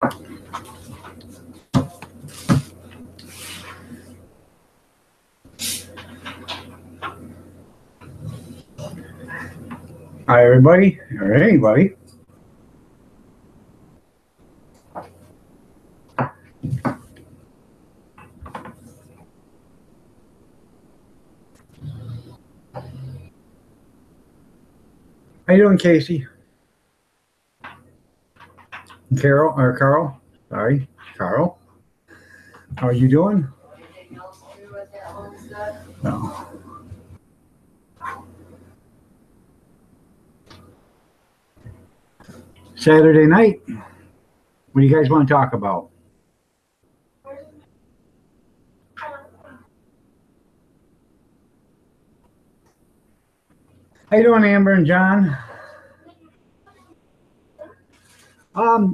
Hi, everybody, or anybody. How you doing, Casey? Carol, or Carl? Sorry, Carl. How are you doing? No. Saturday night. What do you guys want to talk about? How you doing, Amber and John?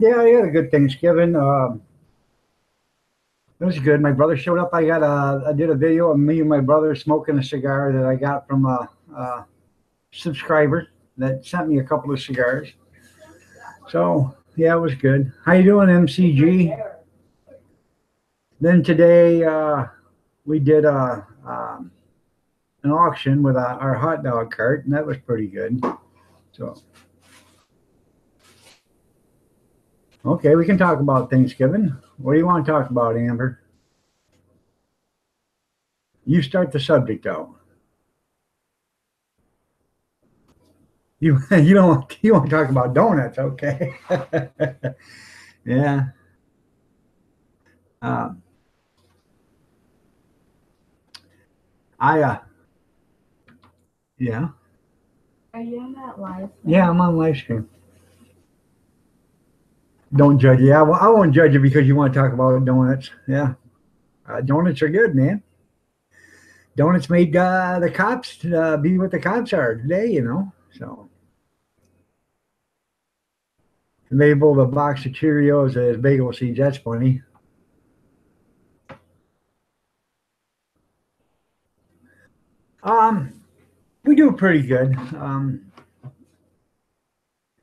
Yeah, I had a good Thanksgiving. It was good. My brother showed up. I did a video of me and my brother smoking a cigar that I got from a subscriber that sent me a couple of cigars. So yeah, it was good. How you doing, MCG? Then today we did an auction with our hot dog cart, and that was pretty good. So okay, we can talk about Thanksgiving. What do you want to talk about, Amber? You start the subject out. You want to talk about donuts, okay? Yeah. Uh, I yeah. Are you on that live stream? Yeah, I'm on live stream. Don't judge you. I won't judge you because you want to talk about donuts. Yeah, donuts are good, man. Donuts made the cops be what the cops are today, you know. So labeled a box of Cheerios as bagel seeds. That's funny. Um, we do pretty good.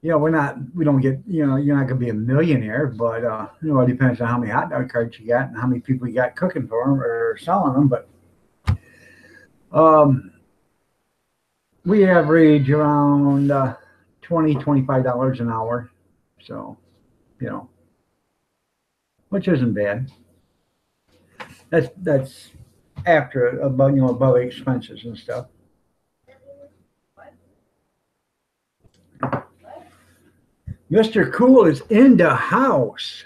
We don't get, you're not gonna be a millionaire, but it depends on how many hot dog carts you got and how many people you got cooking for them or selling them. But um, we average around $20-$25 an hour, so you know, which isn't bad. That's after above expenses and stuff. Mr. Cool is in the house.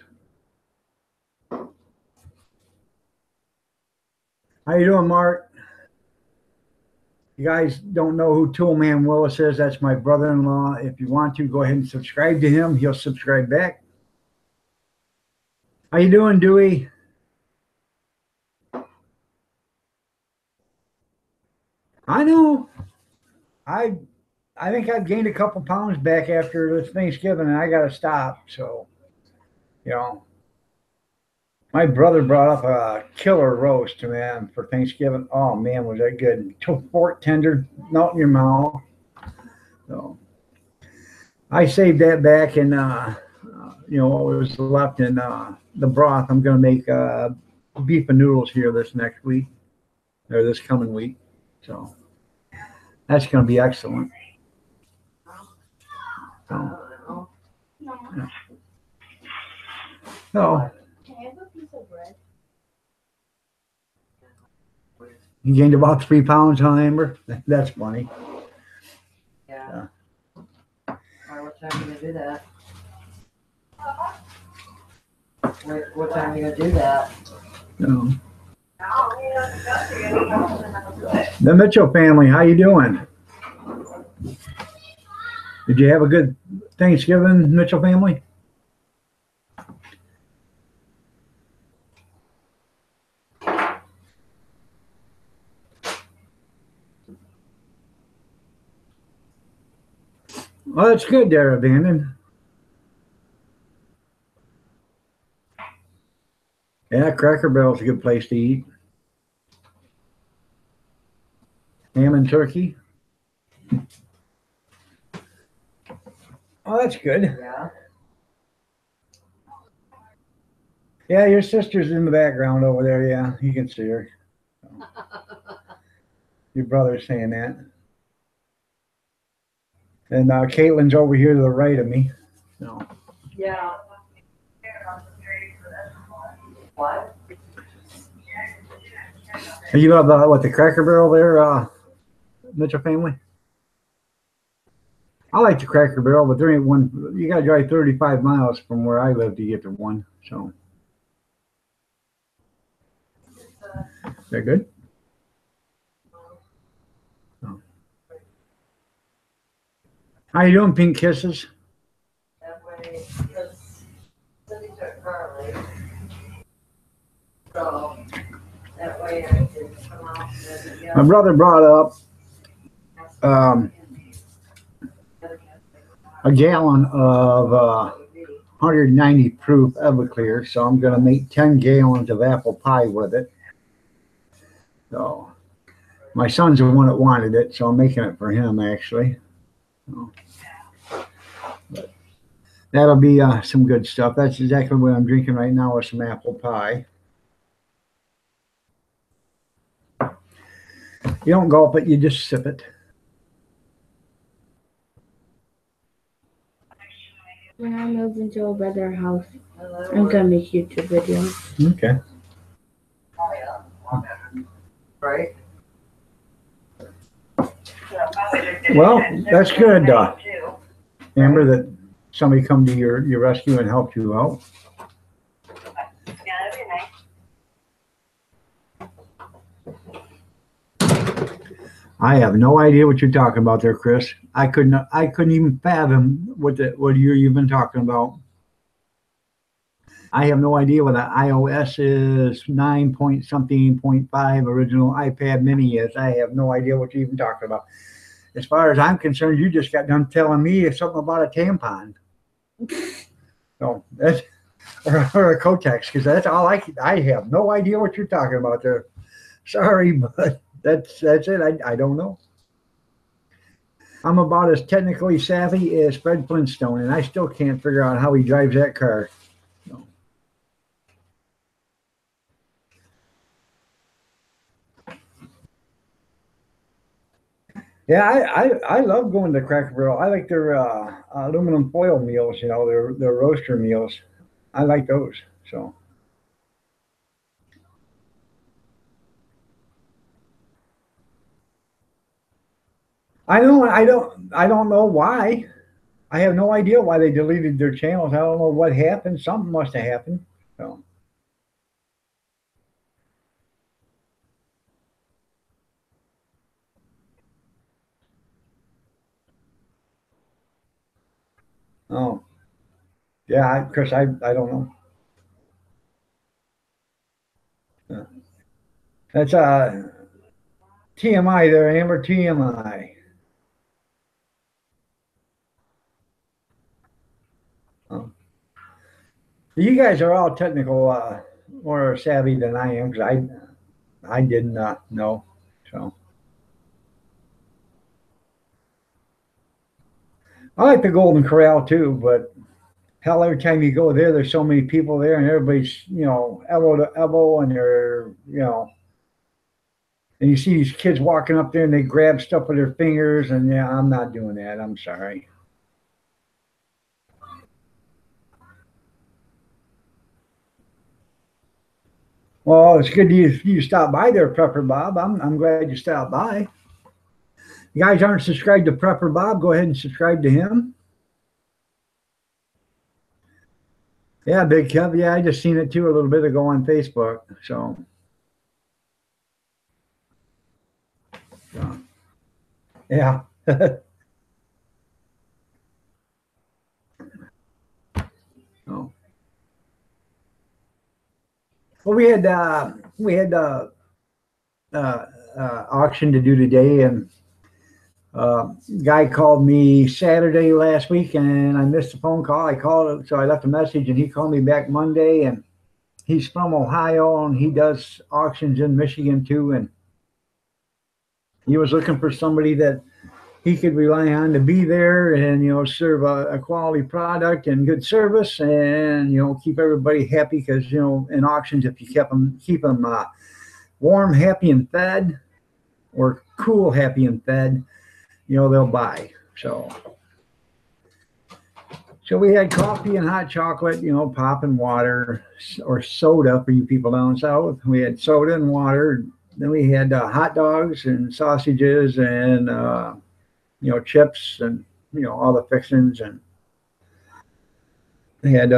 How you doing, Mark? You guys don't know who Toolman Willis is? That's my brother-in-law. If you want to, go ahead and subscribe to him. He'll subscribe back. How you doing, Dewey? I know. I I think I've gained a couple pounds back after this Thanksgiving, and I got to stop. So, you know, my brother brought up a killer roast, man, for Thanksgiving. Oh man, was that good? Pork tender, melt in your mouth. So I saved that back, and what was left in the broth. I'm going to make beef and noodles here this next week or this coming week. So that's going to be excellent. So, yeah. So Can I have a piece of bread? you gained about 3 pounds, huh, Amber? That's funny. Yeah. All right, what time are you gonna do that? What time are you gonna do that? No. The Mitchell family, how you doing? Did you have a good Thanksgiving, Mitchell family? Well, that's good there, Abandon. Yeah, Cracker Barrel's a good place to eat. Ham and turkey. Oh, that's good. Yeah. Yeah, your sister's in the background over there. Yeah, you can see her. Your brother's saying that. And Caitlin's over here to the right of me. So. Yeah. What? Are you about what the Cracker Barrel there, Mitchell family? I like the Cracker Barrel, but there ain't one. You got to drive 35 miles from where I live to get to one. So. Is that good? Oh. How you doing, Pink Kisses? That way, because Cindy took Carly. So that way I can come out and get My brother brought up a gallon of 190 proof Everclear, so I'm going to make 10 gallons of apple pie with it. So my son's the one that wanted it, so I'm making it for him actually. So, but that'll be some good stuff. That's exactly what I'm drinking right now with some apple pie. You don't gulp it, you just sip it. When I move into a better house, I'm gonna make YouTube videos. Okay. right. Well, that's good, Amber, that somebody come to your rescue and helped you out. Yeah, that'd be nice. I have no idea what you're talking about there, Chris. I couldn't even fathom what you're even talking about. I have no idea what the iOS is 9 point something point 5 original iPad mini is. I have no idea what you're even talking about. As far as I'm concerned, you just got done telling me something about a tampon. So that's or a Kotex, because that's all I have no idea what you're talking about there. Sorry, but that's it. I don't know. I'm about as technically savvy as Fred Flintstone, and I still can't figure out how he drives that car. So. Yeah, I love going to Cracker Barrel. I like their aluminum foil meals. You know, their roaster meals. I like those. So. I don't know why. I have no idea why they deleted their channels. I don't know what happened. Something must have happened. So. Oh. Yeah, Chris, I don't know. Yeah. That's TMI there, Amber. TMI. Oh. You guys are all technical, more savvy than I am, because I did not know. So I like the Golden Corral too, but hell, every time you go there, there's so many people there, and everybody's elbow to elbow, and they're and you see these kids walking up there and they grab stuff with their fingers, and yeah, I'm not doing that. I'm sorry. Well, it's good you stop by there, Prepper Bob. I'm glad you stopped by. You guys aren't subscribed to Prepper Bob, go ahead and subscribe to him. Yeah, Big Kev. Yeah, I just seen it too a little bit ago on Facebook. So, yeah. Oh. Well, we had auction to do today, and guy called me Saturday last week, and I missed the phone call. I called, so I left a message, and he called me back Monday, and he's from Ohio, and he does auctions in Michigan too, and he was looking for somebody that he could rely on to be there and serve a quality product and good service, and keep everybody happy, because in auctions, if you keep them warm, happy, and fed, or cool, happy, and fed, they'll buy. So we had coffee and hot chocolate, pop and water, or soda for you people down south. We had soda and water. Then we had hot dogs and sausages and chips and all the fixings, and they had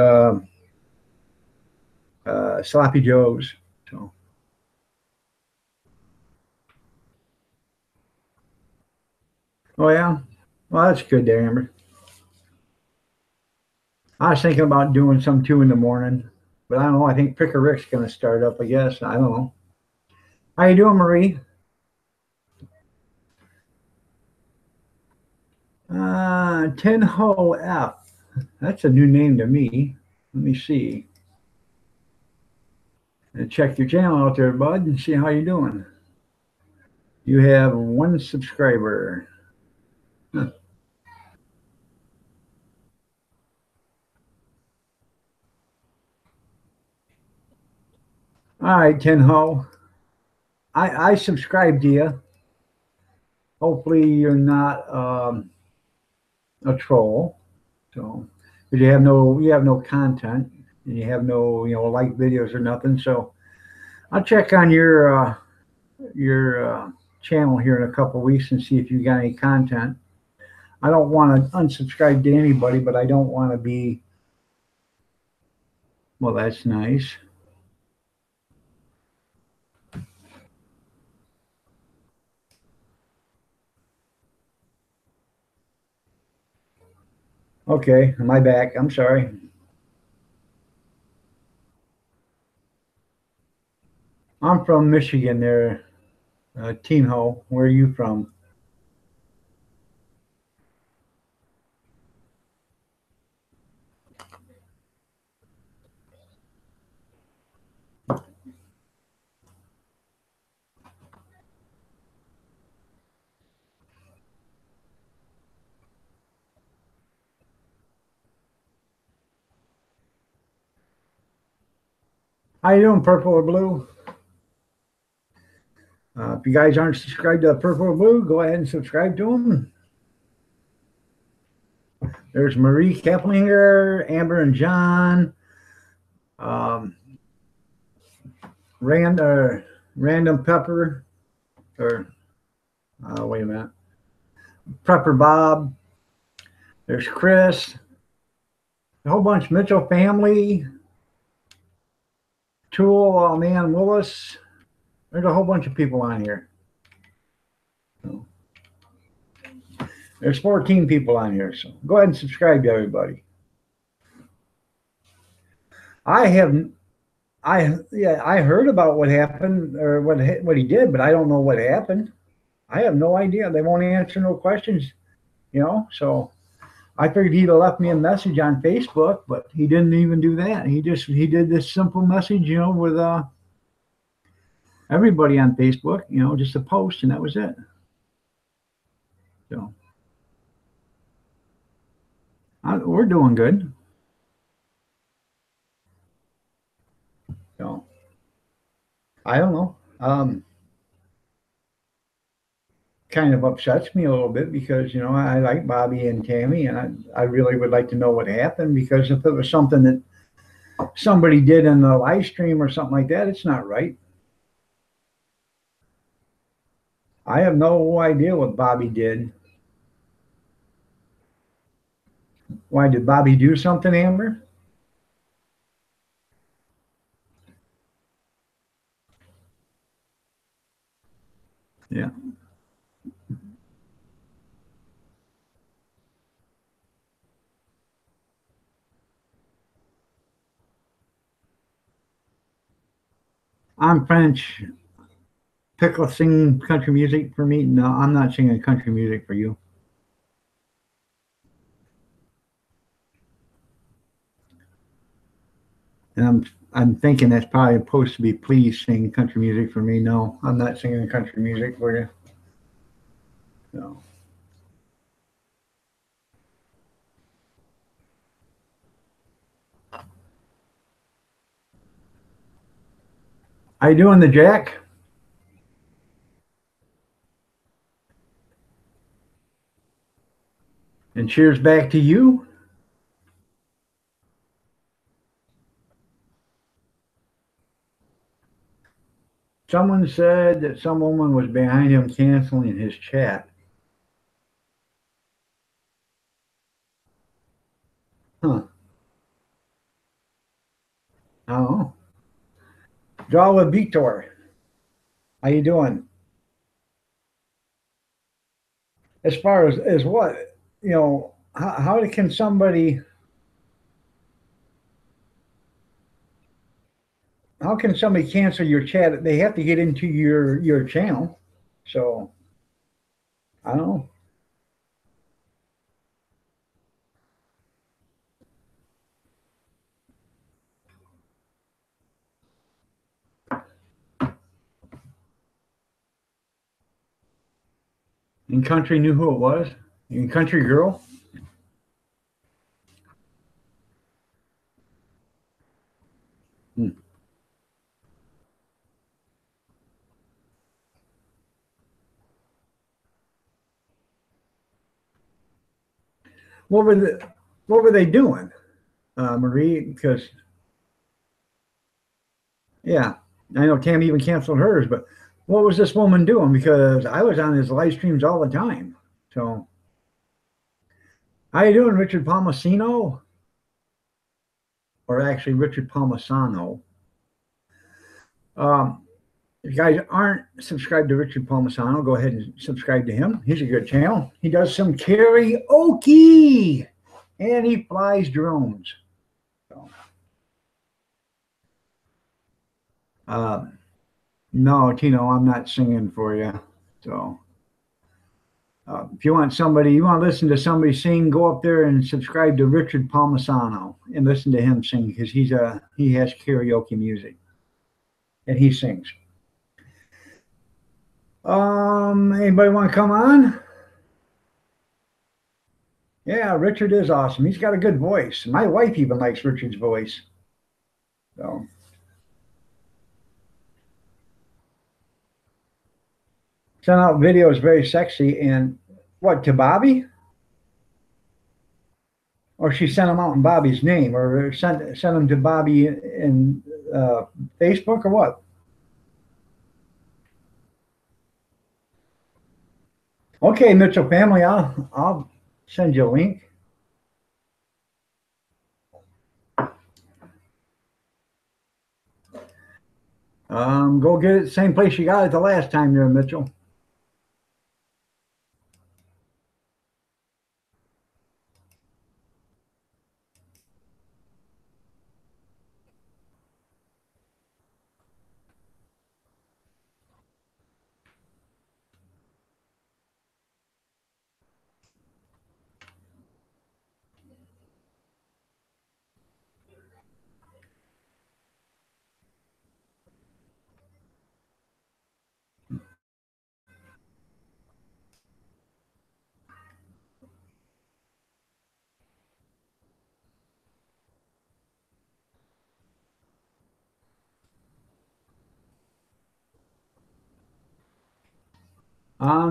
sloppy joes. So, oh yeah, well that's good there, Amber. I was thinking about doing some too in the morning, but I don't know. I think Picker Rick's going to start up. I guess I don't know. How you doing, Marie? 10 Ho F. That's a new name to me. Let me see. Check your channel out there, bud, and see how you're doing. You have one subscriber. Huh. All right, Tenho. I subscribe to you. Hopefully, you're not a troll. So, because you have no content, and you have no like videos or nothing. So, I'll check on your channel here in a couple of weeks and see if you got any content. I don't want to unsubscribe to anybody, but I don't want to be. Well, that's nice. Okay, am I back? I'm sorry. I'm from Michigan there, Teen Ho. Where are you from? How you doing, Purple or Blue? If you guys aren't subscribed to Purple or Blue, go ahead and subscribe to them. There's Marie Keplinger, Amber and John, um, Random Pepper, or wait a minute, Prepper Bob. There's Chris, a whole bunch, Mitchell family, Tool, Man Willis. There's a whole bunch of people on here. So, there's 14 people on here, so go ahead and subscribe to everybody. I heard about what happened, or what he did, but I don't know what happened. I have no idea. They won't answer no questions, So I figured he'd have left me a message on Facebook, but he didn't even do that. He did this simple message, with everybody on Facebook, just a post, and that was it. So we're doing good. So I don't know. Kind of upsets me a little bit, because I like Bobby and Tammy, and I really would like to know what happened, because if it was something that somebody did in the live stream or something like that, it's not right. I have no idea what Bobby did. Why did Bobby do something, Amber? Yeah. I'm French. Pickle sing country music for me? No, I'm not singing country music for you. And I'm thinking that's probably supposed to be please sing country music for me. No, I'm not singing country music for you. No. How you doing, the Jack? And cheers back to you. Someone said that some woman was behind him canceling his chat. Huh. I don't know. Draw with Vitor. How you doing? As far as what, how can somebody, how can somebody cancel your chat? They have to get into your channel. So I don't know. In country knew who it was. In country girl. Hmm. What were the what were they doing, Marie? Because yeah, I know Tam even canceled hers, but what was this woman doing? Because I was on his live streams all the time. So how you doing, Richard Palmasino? Or actually Richard Palmasano. Um, if you guys aren't subscribed to Richard Palmasano, go ahead and subscribe to him. He's a good channel. He does some karaoke and he flies drones. So, uh, no, Tino, I'm not singing for you. So if you want somebody, you want to listen to somebody sing, go up there and subscribe to Richard Palmasano and listen to him sing because he has karaoke music and he sings. Anybody want to come on? Yeah, Richard is awesome. He's got a good voice. My wife even likes Richard's voice. So sent out videos very sexy and what to Bobby? Or she sent them out in Bobby's name, or sent them to Bobby in Facebook, or what? Okay, Mitchell family, I'll send you a link. Go get it same place you got it the last time there, Mitchell.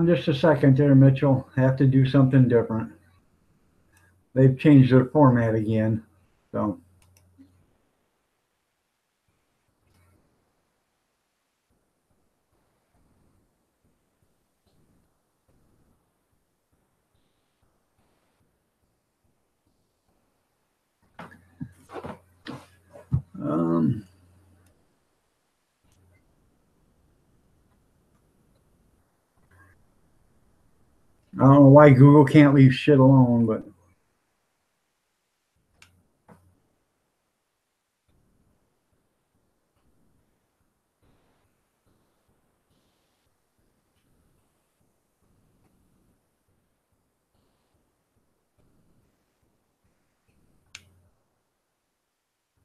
Just a second there, Mitchell. Have to do something different. They've changed their format again. So um, I don't know why Google can't leave shit alone, but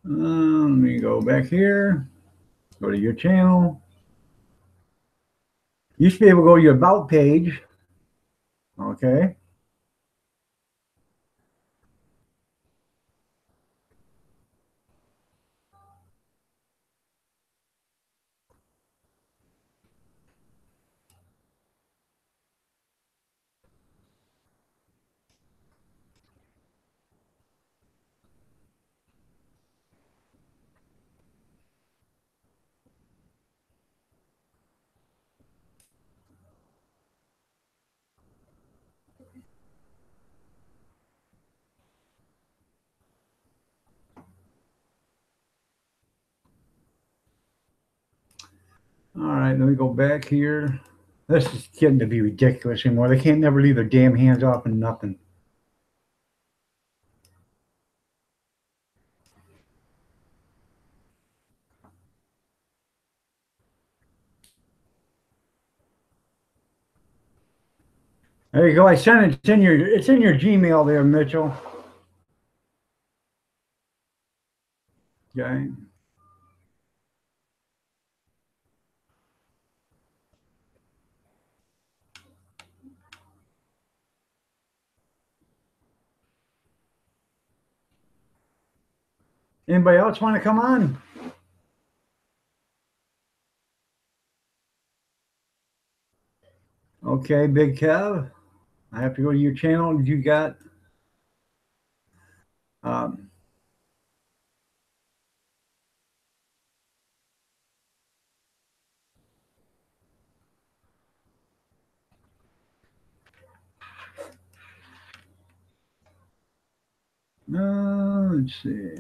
let me go back here. Go to your channel. You should be able to go to your about page. Okay. All right, let me go back here. This is getting to be ridiculous anymore. They can't never leave their damn hands off and nothing. There you go. I sent it. It's in your Gmail there, Mitchell. Okay. Anybody else want to come on? Okay, Big Kev. I have to go to your channel. You got um, let's see.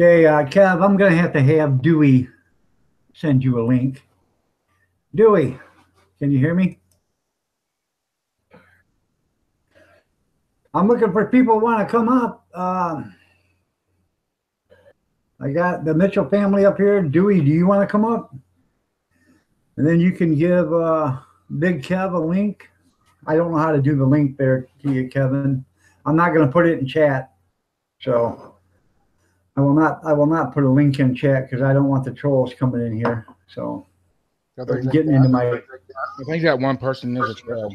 Okay, Kev, I'm going to have Dewey send you a link. Dewey, can you hear me? I'm looking for people who want to come up. I got the Mitchell family up here. Dewey, do you want to come up? And then you can give Big Kev a link. I don't know how to do the link there to you, Kevin. I'm not going to put it in chat. So I will not put a link in chat because I don't want the trolls coming in here. So getting into my. I think that one person is a troll.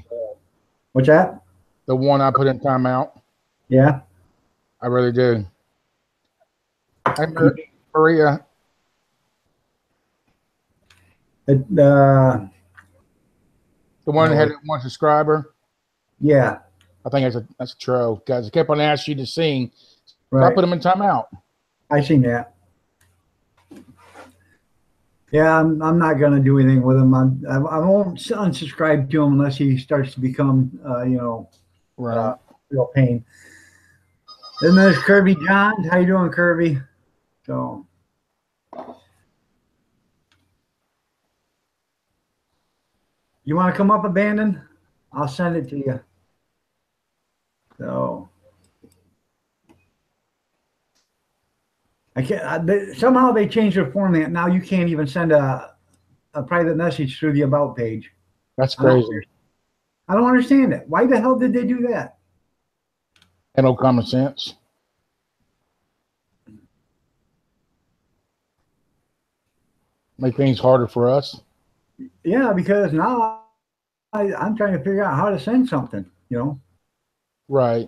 What's that? The one I put in timeout. Yeah. I really do. Hey, Maria. The one that had one subscriber. Yeah. I think that's a troll because it kept on asking you to sing. Right. So I put them in timeout. I seen that. Yeah, I'm not gonna do anything with him. I won't unsubscribe to him unless he starts to become right. Real pain. Then there's Kirby Johns. How you doing, Kirby? So you want to come up, Abandon? I'll send it to you. So I can't. Somehow they changed their format. Now you can't even send a private message through the about page. That's crazy. I don't understand it. Why the hell did they do that? And no common sense. Make things harder for us. Yeah, because now I'm trying to figure out how to send something. Right.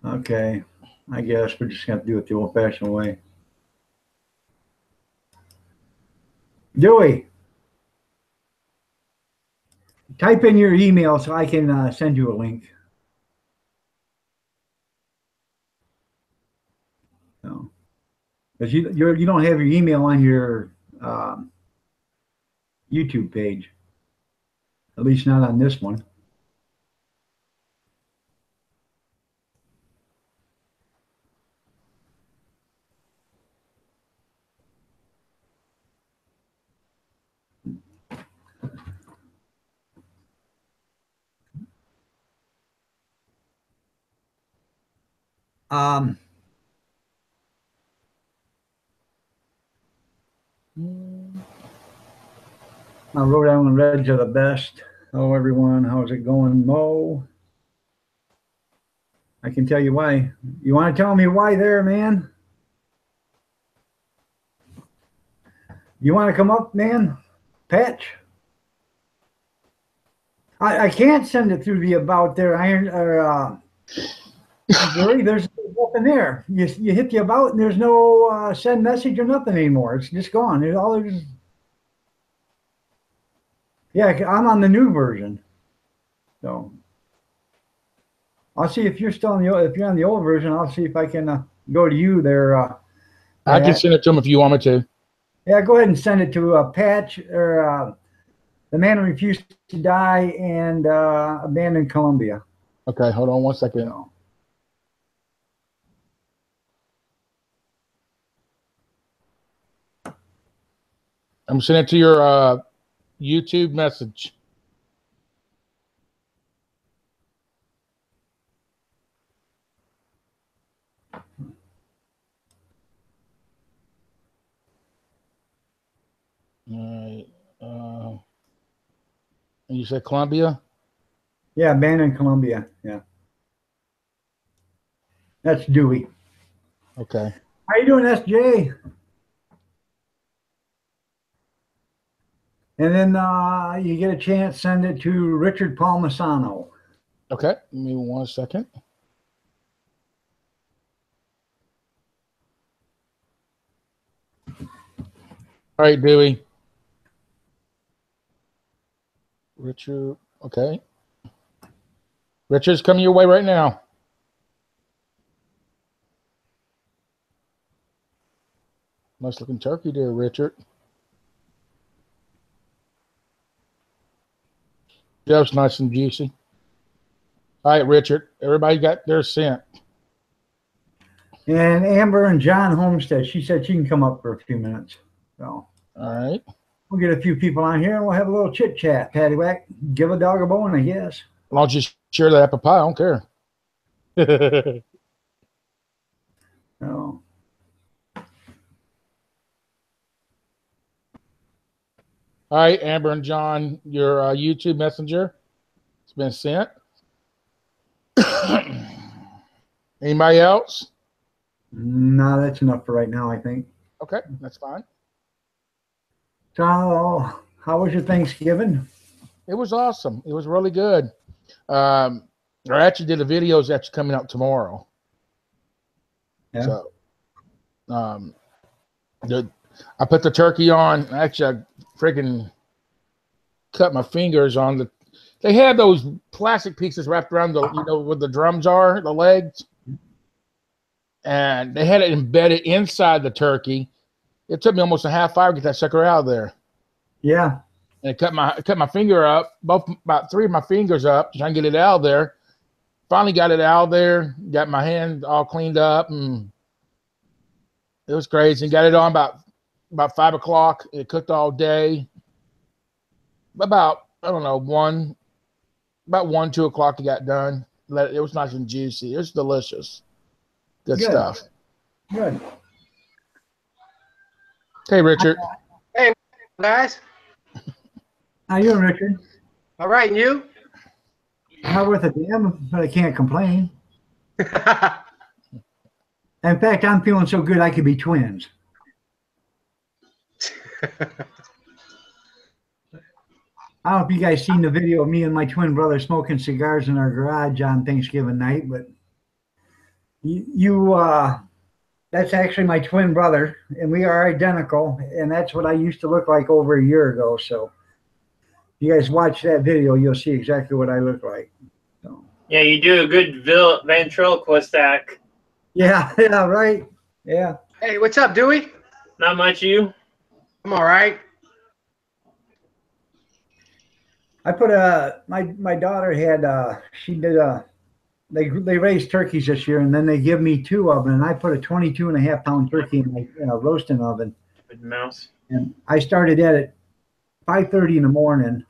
Okay, I guess we're just going to do it the old-fashioned way. Dewey, type in your email so I can send you a link. No, because you don't have your email on your YouTube page, at least not on this one. I wrote down the Reds are the best. Hello, everyone. How's it going, Mo? I can tell you why. You want to tell me why there, man? You want to come up, man? Patch? I can't send it through the about there, Iron or there's nothing there. You hit the about and there's no send message or nothing anymore. It's just gone. Yeah, I'm on the new version. So I'll see if you're still on the if you're on the old version. I'll see if I can go to you there, I can Pat. send it to him if you want me to. Yeah, go ahead and send it to Patch or the man who refused to die and abandoned Columbia. Okay, hold on one second. So, I'm sending it to your YouTube message. All right. And you said Columbia? yeah, abandoned Columbia. Yeah, that's Dewey. Okay. How you doing, SJ? And then you get a chance, send it to Richard Palmisano. Okay. Give me 1 second. All right, Dewey. Richard. Okay. Richard's coming your way right now. Nice looking turkey there, Richard. Just nice and juicy. All right, Richard. Everybody got their scent. And Amber and John Homestead. She said she can come up for a few minutes. So All right. we'll get a few people on here and we'll have a little chit chat. Patty whack. Give a dog a bone, I guess. As long as you share that apple pie, I don't care. So, All right, Amber and John, your YouTube messenger has been sent. Anybody else? no, that's enough for right now, I think. Okay, that's fine. So, how was your Thanksgiving? It was awesome. It was really good. I actually did a video that's actually coming out tomorrow. Yeah. So, I put the turkey on. Actually, I freaking cut my fingers on the. They had those plastic pieces wrapped around the, where the drums are, the legs, and they had it embedded inside the turkey. It took me almost a half hour to get that sucker out of there. Yeah. And it cut my finger up, about 3 of my fingers up, trying to get it out of there. Finally got it out of there, got my hand all cleaned up, and it was crazy. And got it on about 5 o'clock. It cooked all day. About, I don't know, 1, 2 o'clock it got done. It was nice and juicy. It was delicious. Good stuff. Good. Hey, Richard. Hey, guys. How you doing, Richard? All right, and you? Not worth a damn, but I can't complain. In fact, I'm feeling so good I could be twins. I don't know if you guys seen the video of me and my twin brother smoking cigars in our garage on Thanksgiving night, but that's actually my twin brother, and we are identical, and that's what I used to look like over a year ago. So if you guys watch that video, you'll see exactly what I look like. So. Yeah, you do a good ventriloquist act. Yeah, yeah, right. Yeah. Hey, what's up, Dewey? Not much, you? I'm all right. I put my daughter had she did they raised turkeys this year, and then they give me 2 of them, and I put a 22.5 pound turkey in a roasting oven. Good mouse. And I started at 5:30 in the morning,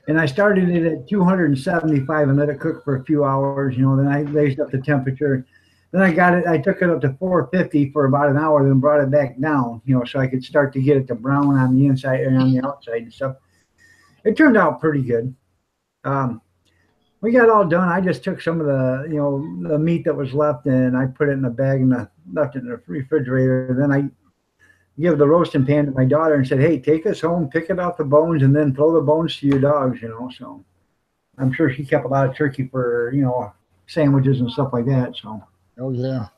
and I started it at 275 and let it cook for a few hours. Then I raised up the temperature. Then I took it up to 450 for about an hour, then brought it back down. So I could start to get it to brown on the inside and on the outside and stuff. It turned out pretty good. We got all done. I just took some of the meat that was left and I put it in a bag and left it in the refrigerator. Then I give the roasting pan to my daughter and said, "Hey, take us home, pick it off the bones, and then throw the bones to your dogs." So I'm sure she kept a lot of turkey for sandwiches and stuff like that. So. Oh yeah.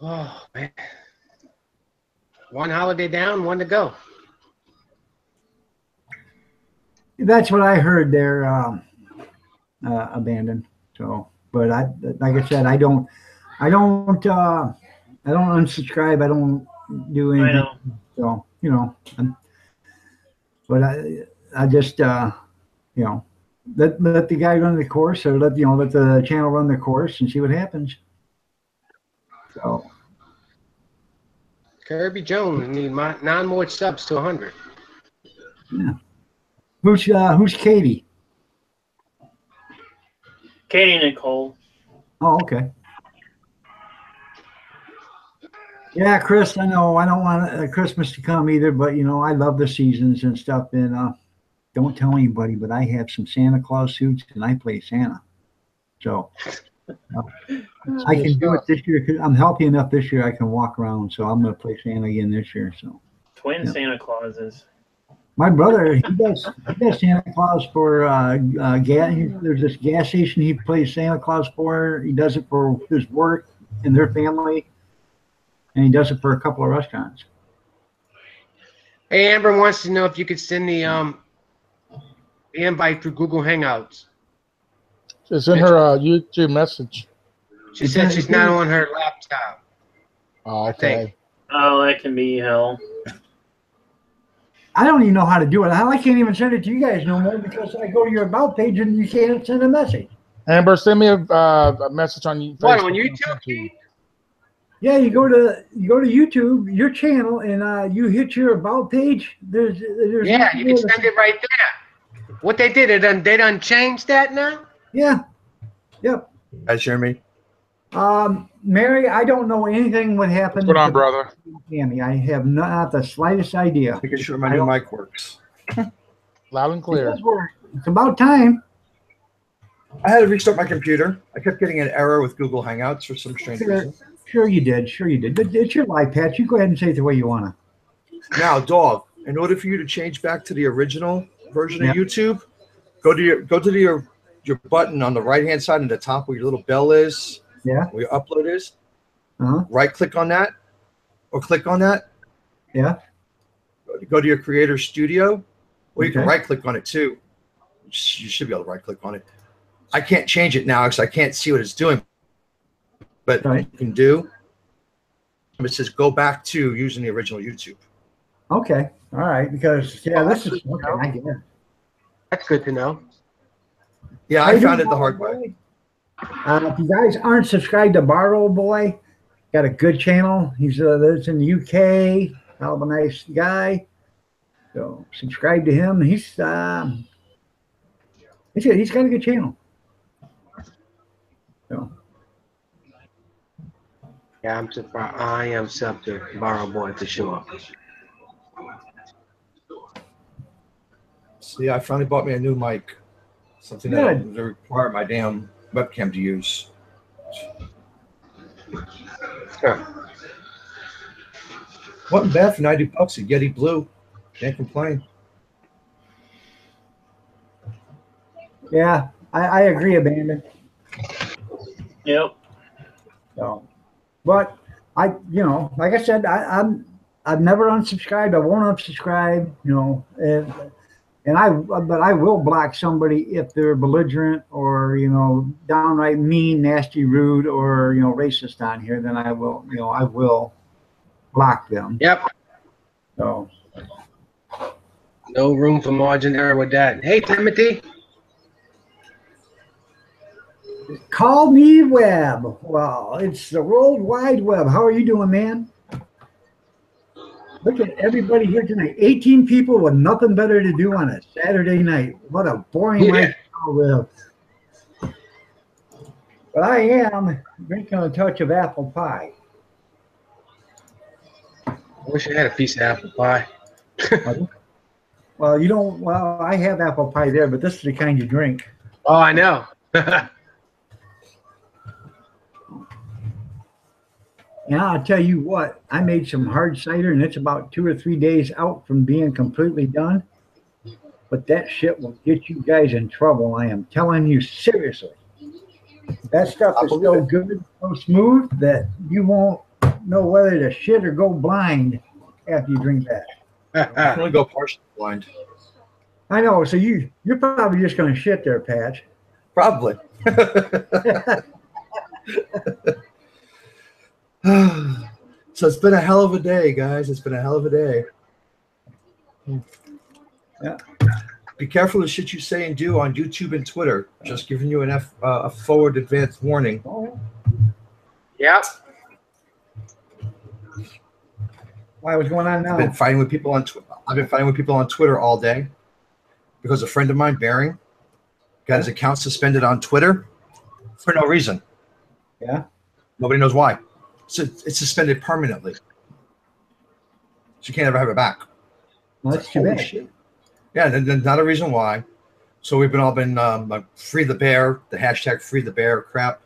Oh man. One holiday down, one to go. That's what I heard. They're abandoned. So, but like I said, I don't unsubscribe. I don't do I anything. know. So, but I just, let the guy run the course, or let the channel run the course and see what happens. So, Kirby Jones need 9 more subs to 100. yeah. Who's Katie? Katie Nicole. Oh, okay. Yeah, Chris, I know I don't want Christmas to come either, but I love the seasons and stuff. And don't tell anybody, but I have some Santa Claus suits and I play Santa. So I can do it this year 'cause I'm healthy enough this year. I can walk around, so I'm going to play Santa again this year. So Twin Yeah. Santa Clauses. my brother, he does Santa Claus for gas. There's this gas station he plays Santa Claus for. He does it for his work and their family, and he does it for a couple of restaurants. Hey, Amber wants to know if you could send the invite through Google Hangouts. It's in her YouTube message. She said she's not on her laptop. Oh, I think. okay. Oh, that can be hell. I don't even know how to do it. I can't even send it to you guys no more because I go to your about page and you can't send a message. Amber, send me a message on Facebook. What, on YouTube? Yeah, you go to YouTube, your channel, and you hit your about page. There's Yeah, you can send it right there. What they did, they done changed that now? Yeah. Yep. Guys, hear me? Mary, I don't know anything what happened. What's going on, brother? Tammy, I have not the slightest idea. Making sure my new mic works. Loud and It clear. does work. It's about time. I had to restart my computer. I kept getting an error with Google Hangouts for some strange reason. Sure you did. But it's your live patch. You go ahead and say it the way you want to. Now, dog, in order for you to change back to the original version Yeah. of YouTube, go to your button on the right-hand side at the top where your little bell is, Yeah. where your upload is. Uh-huh. Right-click on that, or click on that. Yeah. Go to your Creator Studio, or you can Okay. right-click on it too. You should be able to right-click on it. I can't change it now because I can't see what it's doing. But Right. you can do. It says go back to using the original YouTube. Okay. All right. Because this is okay. I get it. That's good to know. Yeah, How I you found doing, it the hard Borrow way. Boy? If you guys aren't subscribed to Borrow Boy, got a good channel. He's lives in the UK. Hell of a nice guy. So subscribe to him. He's got a good channel. So Yeah, I'm surprised. I am sub to Borrow Boy for sure. See, I finally bought me a new mic. Something that Good. doesn't require my damn webcam to use. Huh. Wasn't bad for $90 a Yeti Blue. Can't complain. yeah, I agree, Abandon. Yep. So, but like I said, I've never unsubscribed. I won't unsubscribe. But I will block somebody if they're belligerent or downright mean, nasty, rude, or racist on here. Then I will block them. Yep. So No room for margin error with that. Hey, Timothy. call me Web. Well, it's the World Wide Web. How are you doing, man? Look at everybody here tonight. 18 people with nothing better to do on a Saturday night. What a boring life to live. But I am drinking a touch of apple pie. I wish I had a piece of apple pie. Well, I have apple pie there, but this is the kind you drink. Oh, I know. And I'll tell you what, I made some hard cider, and it's about 2 or 3 days out from being completely done. But that shit will get you guys in trouble. I am telling you seriously. That stuff is so good, so smooth that you won't know whether to shit or go blind after you drink that. I can only go partially blind. I know. So you're probably just going to shit there, Patch. Probably. So it's been a hell of a day, guys. It's been a hell of a day. Yeah. Be careful of the shit you say and do on YouTube and Twitter. Just giving you a forward advance warning. Oh, Yep. why? What's going on now? I've been fighting with people on Twitter all day because a friend of mine, Baring, got his account suspended on Twitter for no reason. Yeah. Nobody knows why. So it's suspended permanently. So you can't ever have it back. Well, that's too Holy bad. shit. Yeah, not a reason why. So we've been like free the bear, the hashtag free the bear crap,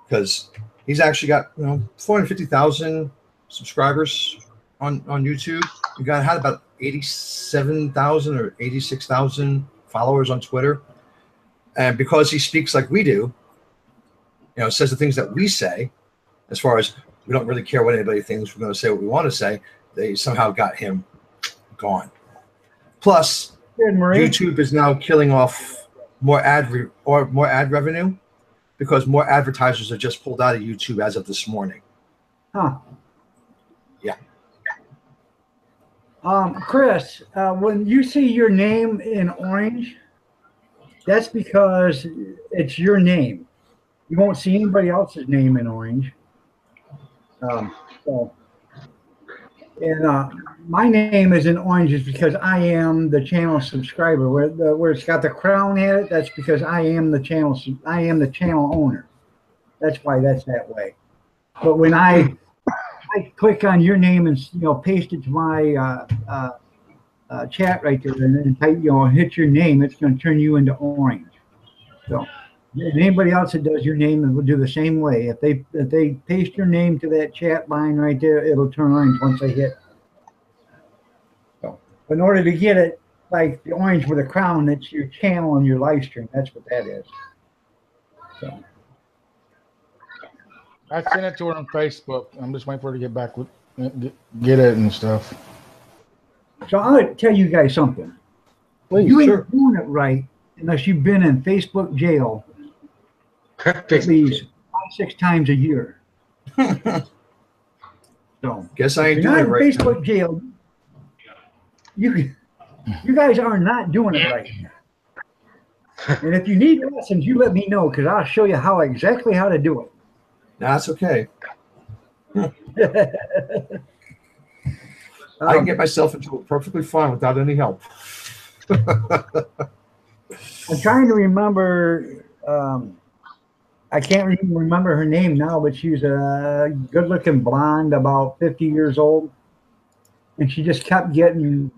because he's actually got 450,000 subscribers on YouTube. He had about 87,000 or 86,000 followers on Twitter, and because he speaks like we do, says the things that we say, as far as we don't really care what anybody thinks, we're going to say what we want to say. They somehow got him gone. Plus, Good, Marie. YouTube is now killing off more ad revenue because more advertisers are just pulled out of YouTube as of this morning. Huh. Yeah. Chris, when you see your name in orange, that's because it's your name. You won't see anybody else's name in orange. My name is in orange is because I am the channel subscriber. Where it's got the crown at it, that's because I am the channel. I am the channel owner. That's why that's that way. But when I click on your name and paste it to my chat right there, and then type hit your name, it's going to turn you into orange. So. And anybody else that does your name will do the same way. If they paste your name to that chat line right there, it'll turn orange once they hit. So, in order to get it like the orange with a crown, that's your channel and your live stream. That's what that is. So. I sent it to her on Facebook. I'm just waiting for her to get back with get it and stuff. So I'm going to tell you guys something. Please, You ain't sure. doing it right unless you've been in Facebook jail at least 5-6 times a year. So Guess I ain't if you're doing not it right in Facebook jail, you guys are not doing it right. And if you need lessons, you let me know because I'll show you exactly how to do it. That's okay. I can get myself into it perfectly fine without any help. I'm trying to remember. I can't even remember her name now, but she's a good-looking blonde, about 50 years old, and she just kept getting.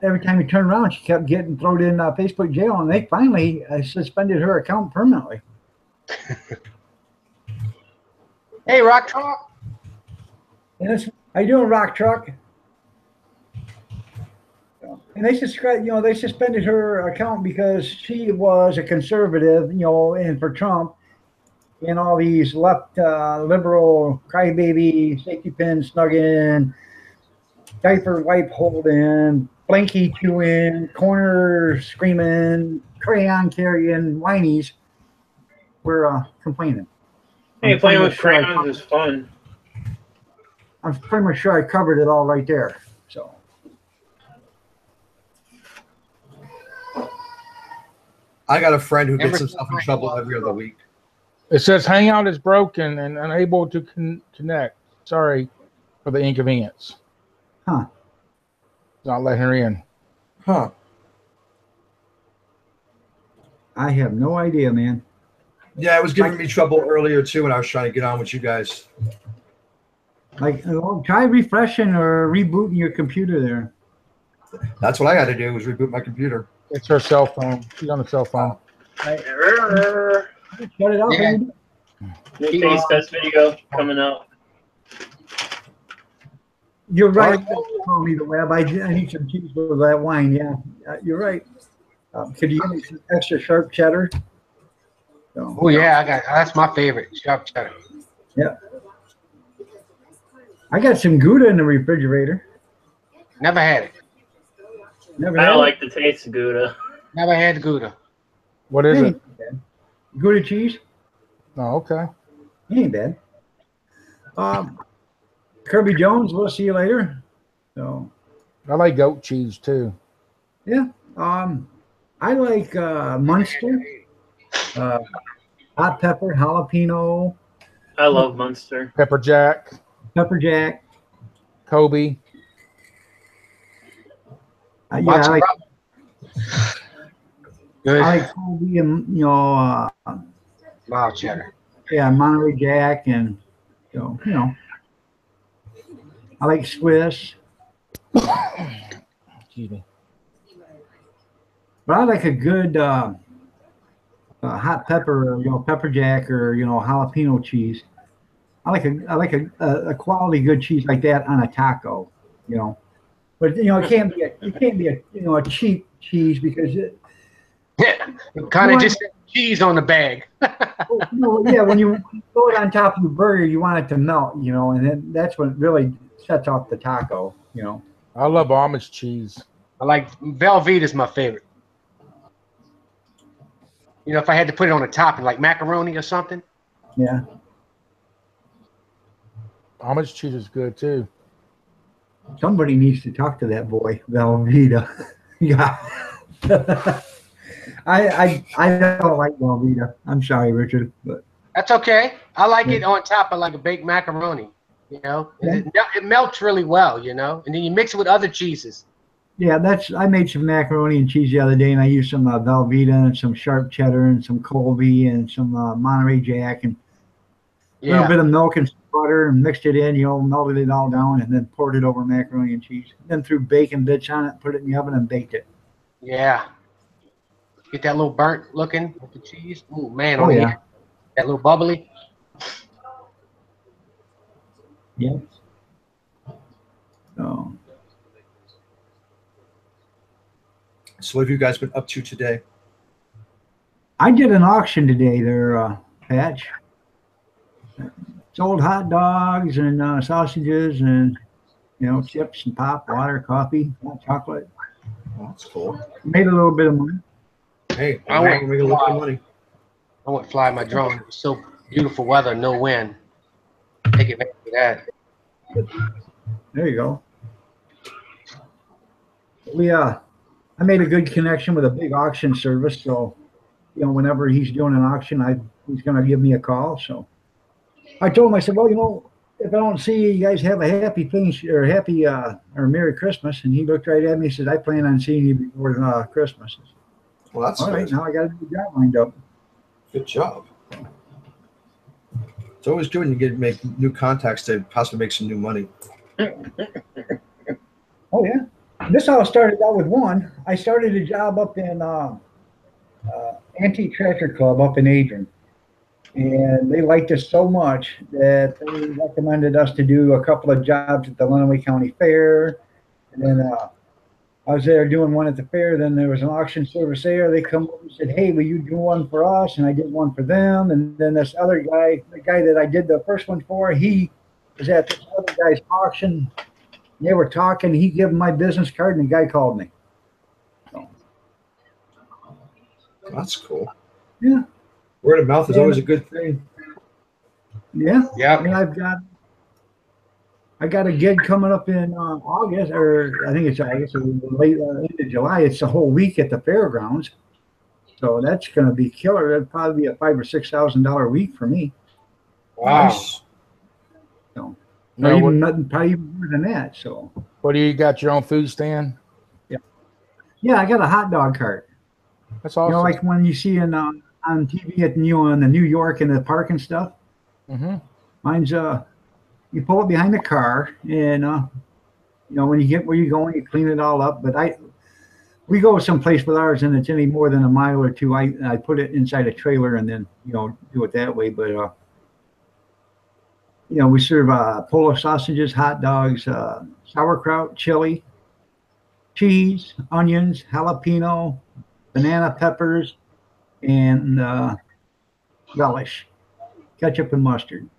Every time you turn around, she kept getting thrown in Facebook jail, and they finally suspended her account permanently. Hey, Rock Talk. And how you doing, Rock Truck? And they suspended her account because she was a conservative, and for Trump, and all these left liberal crybaby, safety pin snugging, diaper wipe holding, blankie chewing, corner screaming, crayon carrying whinies were complaining. Hey, playing with crayons is fun. I'm pretty much sure I covered it all right there. So. I got a friend who gets himself in trouble every other week. It says Hangout is broken and unable to connect. Sorry for the inconvenience. Huh. Not letting her in. Huh. I have no idea, man. Yeah, it was giving me trouble earlier too when I was trying to get on with you guys. Try refreshing or rebooting your computer there. That's what I got to do is reboot my computer. It's her cell phone. She's on the cell phone. Shut it off. Yeah. New face test video coming out. You're right. Call me the web. I need some cheese with that wine. Yeah, you're right. Could you give me some extra sharp cheddar? So, Oh yeah, that's my favorite, sharp cheddar. yeah. I got some Gouda in the refrigerator. Never had it. Never I had don't it? like the taste of Gouda. Never had Gouda. What is it? Gouda cheese? Oh, okay. It ain't bad. Kirby Jones, we'll see you later. So I like goat cheese too. yeah. I like Munster, uh, hot pepper, jalapeno, I love Munster. Pepper jack, pepper jack. Kobe. Yeah, I Good. like Kobe and Mild cheddar. yeah, Monterey Jack and I like Swiss, Excuse me. but I like a good hot pepper, pepper jack or jalapeno cheese. I like a quality good cheese like that on a taco, you know. But it can't be a cheap cheese because Yeah. Kind of just cheese on the bag. yeah, when you throw it on top of your burger, you want it to melt, and then that's what really sets off the taco. I love Amish cheese. I like Velveeta's my favorite. If I had to put it on the top and like macaroni or something. Yeah. Amish cheese is good too. Somebody needs to talk to that boy, Velveeta. Yeah. I don't like Velveeta. I'm sorry, Richard, but That's okay. I like it on top of like a baked macaroni. Yeah. It melts really well, and then you mix it with other cheeses. yeah, I made some macaroni and cheese the other day, and I used some Velveeta and some sharp cheddar and some Colby and some Monterey Jack and a little bit of milk and some butter and mixed it in, melted it all down and then poured it over macaroni and cheese. Then threw bacon bits on it, put it in the oven and baked it. Yeah. Get that little burnt looking with the cheese. Ooh, man. Oh, yeah. That little bubbly. Yeah. So what have you guys been up to today? I did an auction today there, Patch. Sold hot dogs and sausages and, chips and pop, water, coffee, hot chocolate. Oh, that's cool. Made a little bit of money. Hey, I want to make a little bit of money. I went fly my drone. It was so beautiful weather, no wind. Take advantage of that. There you go. I made a good connection with a big auction service, so whenever he's doing an auction, he's going to give me a call. So I told him, I said, well, if I don't see you guys have a happy or Merry Christmas, and he looked right at me and said, I plan on seeing you before Christmas. Well, that's all right. good. Now I got a new job lined up. Good job. It's always good when you get to make new contacts to possibly make some new money. Oh yeah, this all started out with one. I started a job up in Antique Tractor Club up in Adrian, and they liked us so much that they recommended us to do a couple of jobs at the Lenawee County Fair, and then I was there doing one at the fair. Then there was an auction service there. They come over and said, hey, will you do one for us? And I did one for them. And then this other guy, the guy that I did the first one for, he was at this other guy's auction. They were talking. He gave him my business card, and the guy called me. So, that's cool. Yeah. Word of mouth is always a good thing. Yeah. Yeah. I mean, I got a gig coming up in August, or I think it's late end of July. It's a whole week at the fairgrounds, so that's going to be killer. That'd probably be a $5,000 or $6,000 week for me. Wow. So, No, probably even more than that. So, what do you got? Your own food stand? yeah, I got a hot dog cart. That's awesome. Like when you see on TV at in the New York and the park and stuff. Mm-hmm. Mine's you pull it behind the car, and when you get where you're going, you clean it all up. But we go someplace with ours, and it's any more than a mile or two. I put it inside a trailer and then do it that way. But we serve Polish sausages, hot dogs, sauerkraut, chili, cheese, onions, jalapeno, banana peppers, and relish, ketchup and mustard.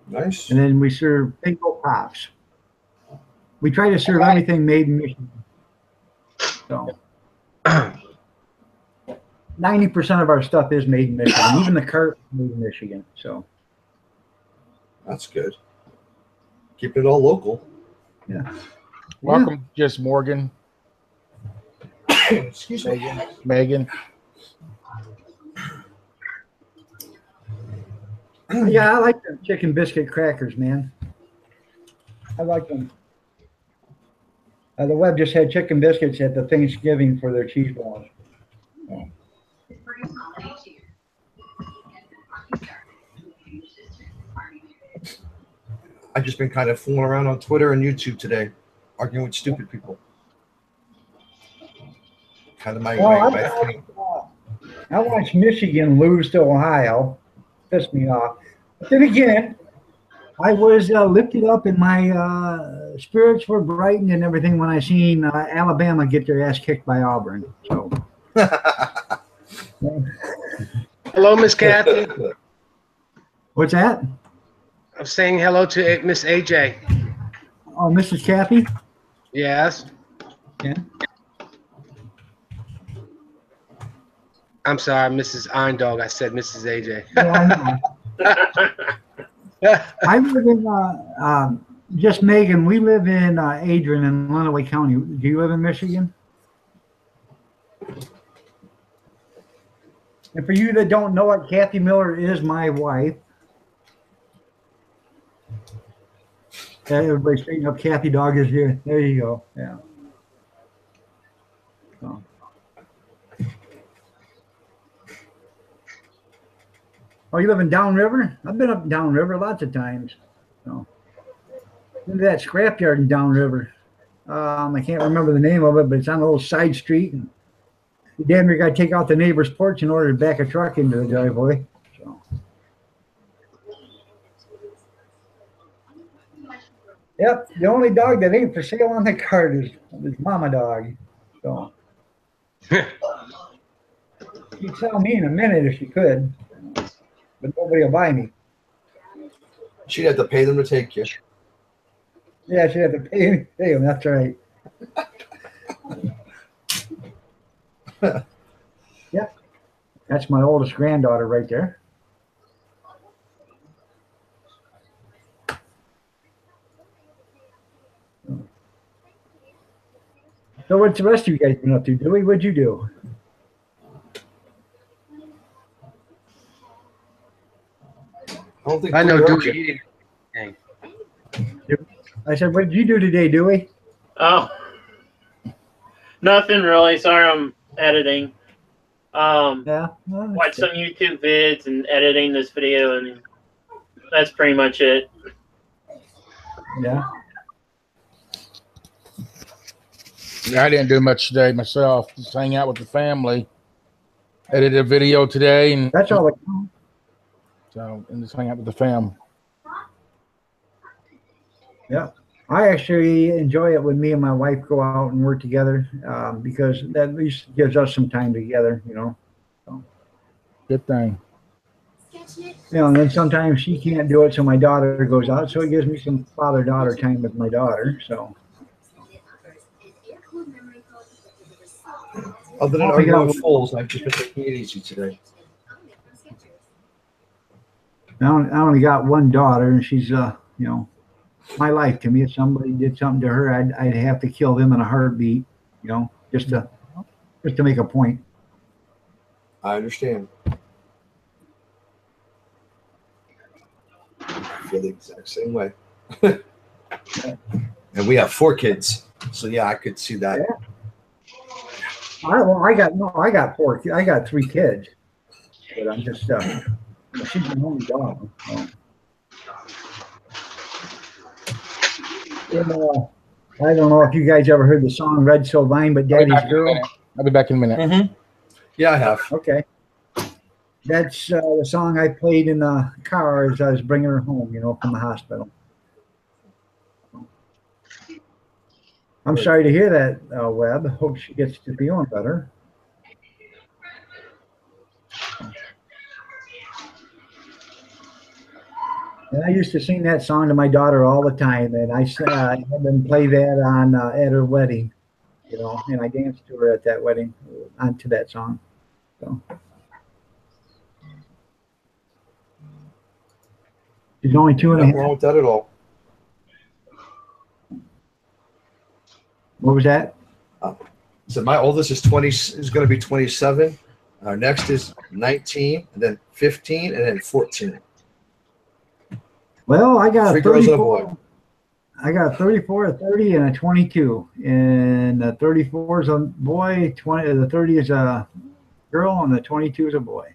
Nice. And then we serve bagel pops. We try to serve everything made in Michigan. So 90% of our stuff is made in Michigan. Even the cart is made in Michigan. So That's good. Keep it all local. yeah. Welcome, just Morgan, Excuse me. Megan. Yeah, I like the chicken biscuit crackers, man. I like them. The web just had chicken biscuits at the Thanksgiving for their cheese balls. I've just been kind of fooling around on Twitter and YouTube today, arguing with stupid people. Kind of my thing. I watched Michigan lose to Ohio. Pissed me off. But then again, I was lifted up and my spirits were brightened and everything when I seen Alabama get their ass kicked by Auburn. So, Hello, Miss Kathy. what's that? I'm saying hello to Miss AJ. Oh, Mrs. Kathy? Yes. Yeah. I'm sorry, Mrs. Eindog. I said Mrs. AJ. No, I know. I live in just Megan. We live in Adrian in Lenawee County. Do you live in Michigan? And for you that don't know it, Kathy Miller is my wife. Everybody straighten up. Kathy Dog is here. There you go. Yeah. So. Oh, you live in Downriver? I've been up Downriver lots of times. So. Been to that scrapyard in Downriver. I can't remember the name of it, but it's on a little side street. And you damn near got to take out the neighbor's porch in order to back a truck into the driveway. So. Yep, the only dog that ain't for sale on the cart is Mama Dog. So. She'd sell me in a minute if she could, but nobody will buy me. She'd have to pay them to take you. Yeah, she'd have to pay them. That's right. Yep, that's my oldest granddaughter right there. So what's the rest of you guys been up to? Dewey, what'd you do? I know, Dewey. I said, what did you do today, Dewey? Oh, nothing really. Sorry, I'm editing. Yeah. Well, Watch some YouTube vids and editing this video, and that's pretty much it. Yeah. I didn't do much today myself. Just hang out with the family. Edited a video today, and That's all. and just hang out with the fam. Yeah. I actually enjoy it when me and my wife go out and work together because that at least gives us some time together, you know. So. Good thing. You know, and then sometimes she can't do it, so my daughter goes out. So it gives me some father-daughter time with my daughter. So. Other than arguing with fools, I've just been taking it easy today. I only got one daughter, and she's you know, my life to me. If somebody did something to her, I'd have to kill them in a heartbeat, you know, just to make a point. I understand. I feel the exact same way. And we have 4 kids, so yeah, I could see that. Yeah. I got 4. I got 3 kids, but I'm just she's the only dog. So. I don't know if you guys ever heard the song "Red Sylvine," but Daddy's Girl. I'll be back in a minute. Mm-hmm. Yeah, I have. Okay, that's the song I played in the car as I was bringing her home, you know, from the hospital. I'm sorry to hear that, Webb. Hope she gets to feeling better. And I used to sing that song to my daughter all the time, and I had them play that on at her wedding. you know, and I danced to her at that wedding onto that song. So she's only two and a Nothing half. wrong with that at all. What was that? So my oldest is 20, is going to be 27. Our next is 19, and then 15, and then 14. Well, I got Three a girls and a 34. boy. I got a 34, a 30, and a 22. And the 34 is a boy, the 30 is a girl, and the 22 is a boy.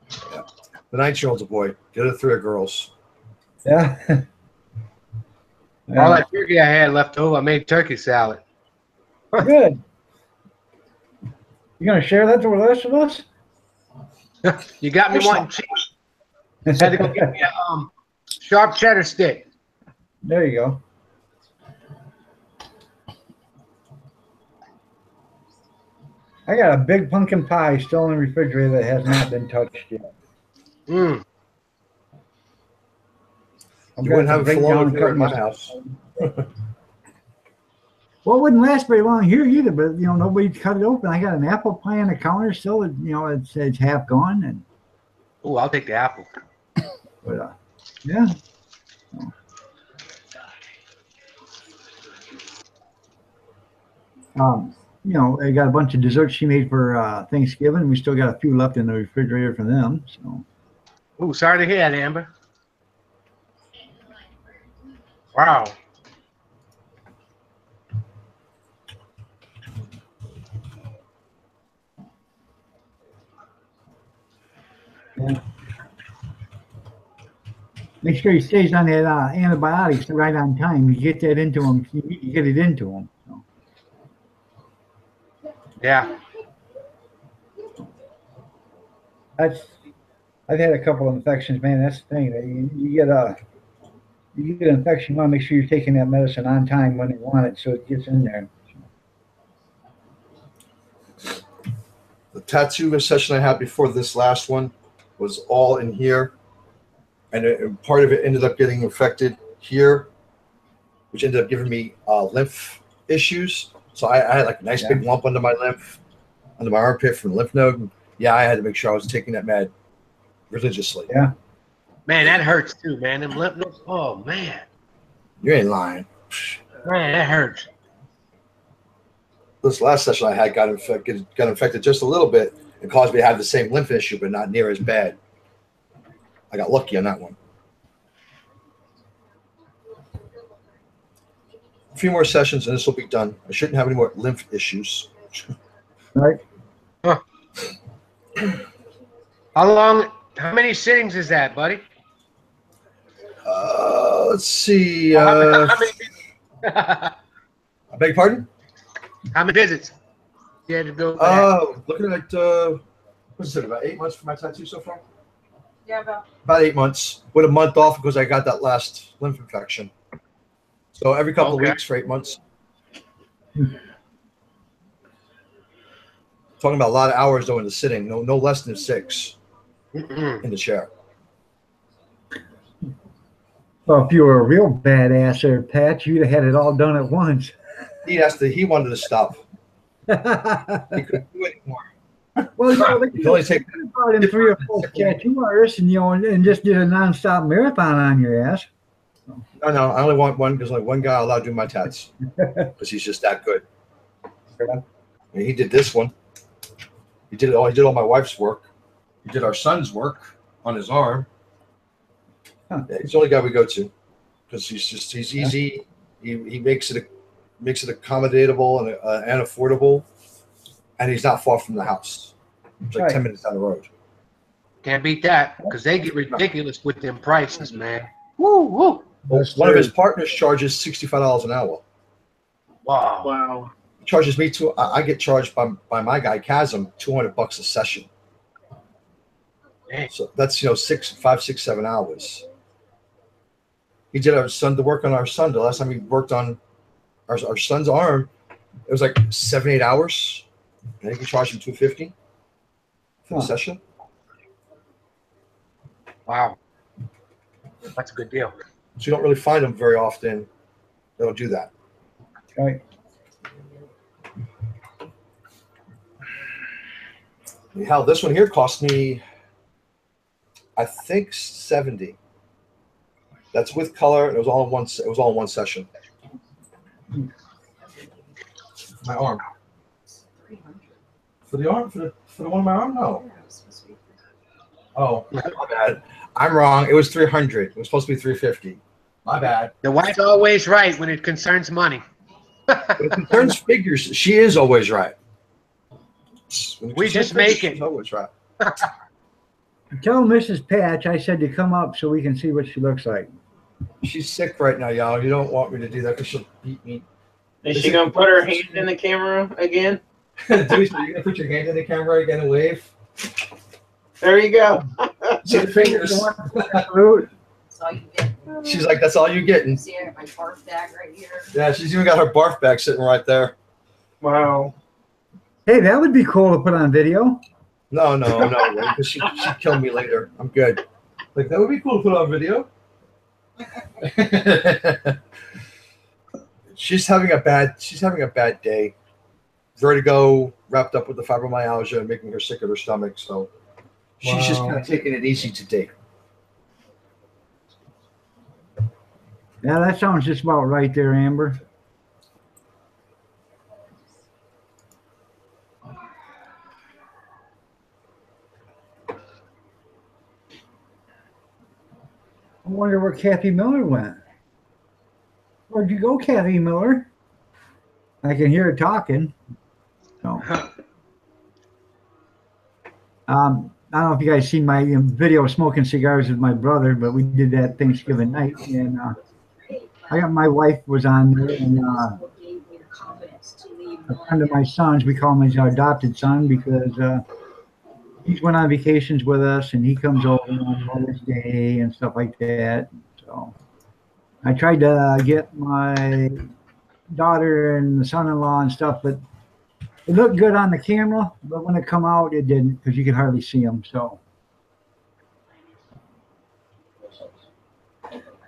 The 19-year-old's a boy. The other three are girls. Yeah. All that turkey I had left over, I made turkey salad. Good. You gonna share that with the rest of us? You got me wanting cheese. Had to go get me a sharp cheddar stick. There you go. I got a big pumpkin pie still in the refrigerator that has not been touched yet. Mm. You wouldn't have it for long here at my house. Well, it wouldn't last very long here either, but you know, nobody cut it open. I got an apple pie on the counter still, you know, it's half gone, and Oh, I'll take the apple. but yeah. You know, I got a bunch of desserts she made for Thanksgiving. We still got a few left in the refrigerator for them. So Oh, sorry to hear that, Amber. Wow. yeah. Make sure he stays on that antibiotics right on time. You get that into him. You get it into him. So. Yeah. I've had a couple of infections, man. That's the thing. You get an infection. You want to make sure you're taking that medicine on time when you want it, so it gets in there. The tattoo session I had before this last one was all in here, and part of it ended up getting infected here, which ended up giving me lymph issues. So I had like a nice big lump under my armpit from the lymph node. Yeah, I had to make sure I was taking that med religiously. Yeah. Man, that hurts too, man. Them lymph nodes. Oh, man. You ain't lying. Man, that hurts. This last session I had got infected just a little bit and caused me to have the same lymph issue, but not near as bad. I got lucky on that one. A few more sessions and this will be done. I shouldn't have any more lymph issues. Right. Huh. How many sittings is that, buddy? Let's see. How many I beg your pardon? How many visits? You had to go. Looking at what's it, about 8 months for my tattoo so far? Yeah, About 8 months, with a month off because I got that last lymph infection. So every couple of weeks for 8 months. Talking about a lot of hours though in the sitting, no less than 6 in the chair. Well, if you were a real badass there, Pat, you'd have had it all done at once. He wanted to stop. He couldn't do it anymore. Well, you know, they You can only take brought in 3 or 4 tattoo artists, and you know, and just did a nonstop marathon on your ass. No, I only want one because only one guy allowed to do my tats because he's just that good. And he did this one. He did all my wife's work. He did our son's work on his arm. Huh. Yeah, he's the only guy we go to because he's easy. He makes it accommodatable and affordable, and he's not far from the house. It's like 10 minutes down the road. Can't beat that because they get ridiculous with them prices, man. Woo, woo. Well, one of his partners charges $65 an hour. Wow. Wow. He charges me I get charged by my guy Chasm $200 a session. Dang. So that's 5, 6, 7 hours. He did the work on our son. The last time he worked on our son's arm, it was like 7, 8 hours. I think we charged him $250 for the session. Wow. That's a good deal. So you don't really find them very often that'll do that. Right. Hell, this one here cost me, I think, 70. That's with color, and it was all in one. It was all in one session. My arm. For the arm, for the one on my arm, no. Oh, my bad. I'm wrong. It was 300. It was supposed to be 350. My bad. The wife's always right when it concerns money. When it concerns figures, she is always right. We just make it. She's always right. Tell Mrs. Patch I said to come up so we can see what she looks like. She's sick right now, y'all. You don't want me to do that because she'll beat me. Is she gonna put her hand in the camera again? Dude, so you're gonna put your hand in the camera again and wave? There you go. See the fingers. That's all you get. She's like, that's all you getting. See my barf bag right here. Yeah, she's even got her barf bag sitting right there. Wow. Hey, that would be cool to put on video. No, because she'd kill me later. I'm good. Like, that would be cool to put on video. She's having a bad day. Vertigo wrapped up with the fibromyalgia, making her sick at her stomach. So she's just kind of taking it easy today. Yeah, that sounds just about right there, Amber. I wonder where Kathy Miller went. Where'd you go, Kathy Miller? I can hear her talking. So, I don't know if you guys seen my video of smoking cigars with my brother, but we did that Thanksgiving night, and I got my wife was on there, and a friend of my son's, we call him his adopted son because he went on vacations with us, and he comes over on Mother's Day and stuff like that. So I tried to get my daughter and the son-in-law and stuff, but it looked good on the camera, but when it come out, it didn't because you could hardly see them. So,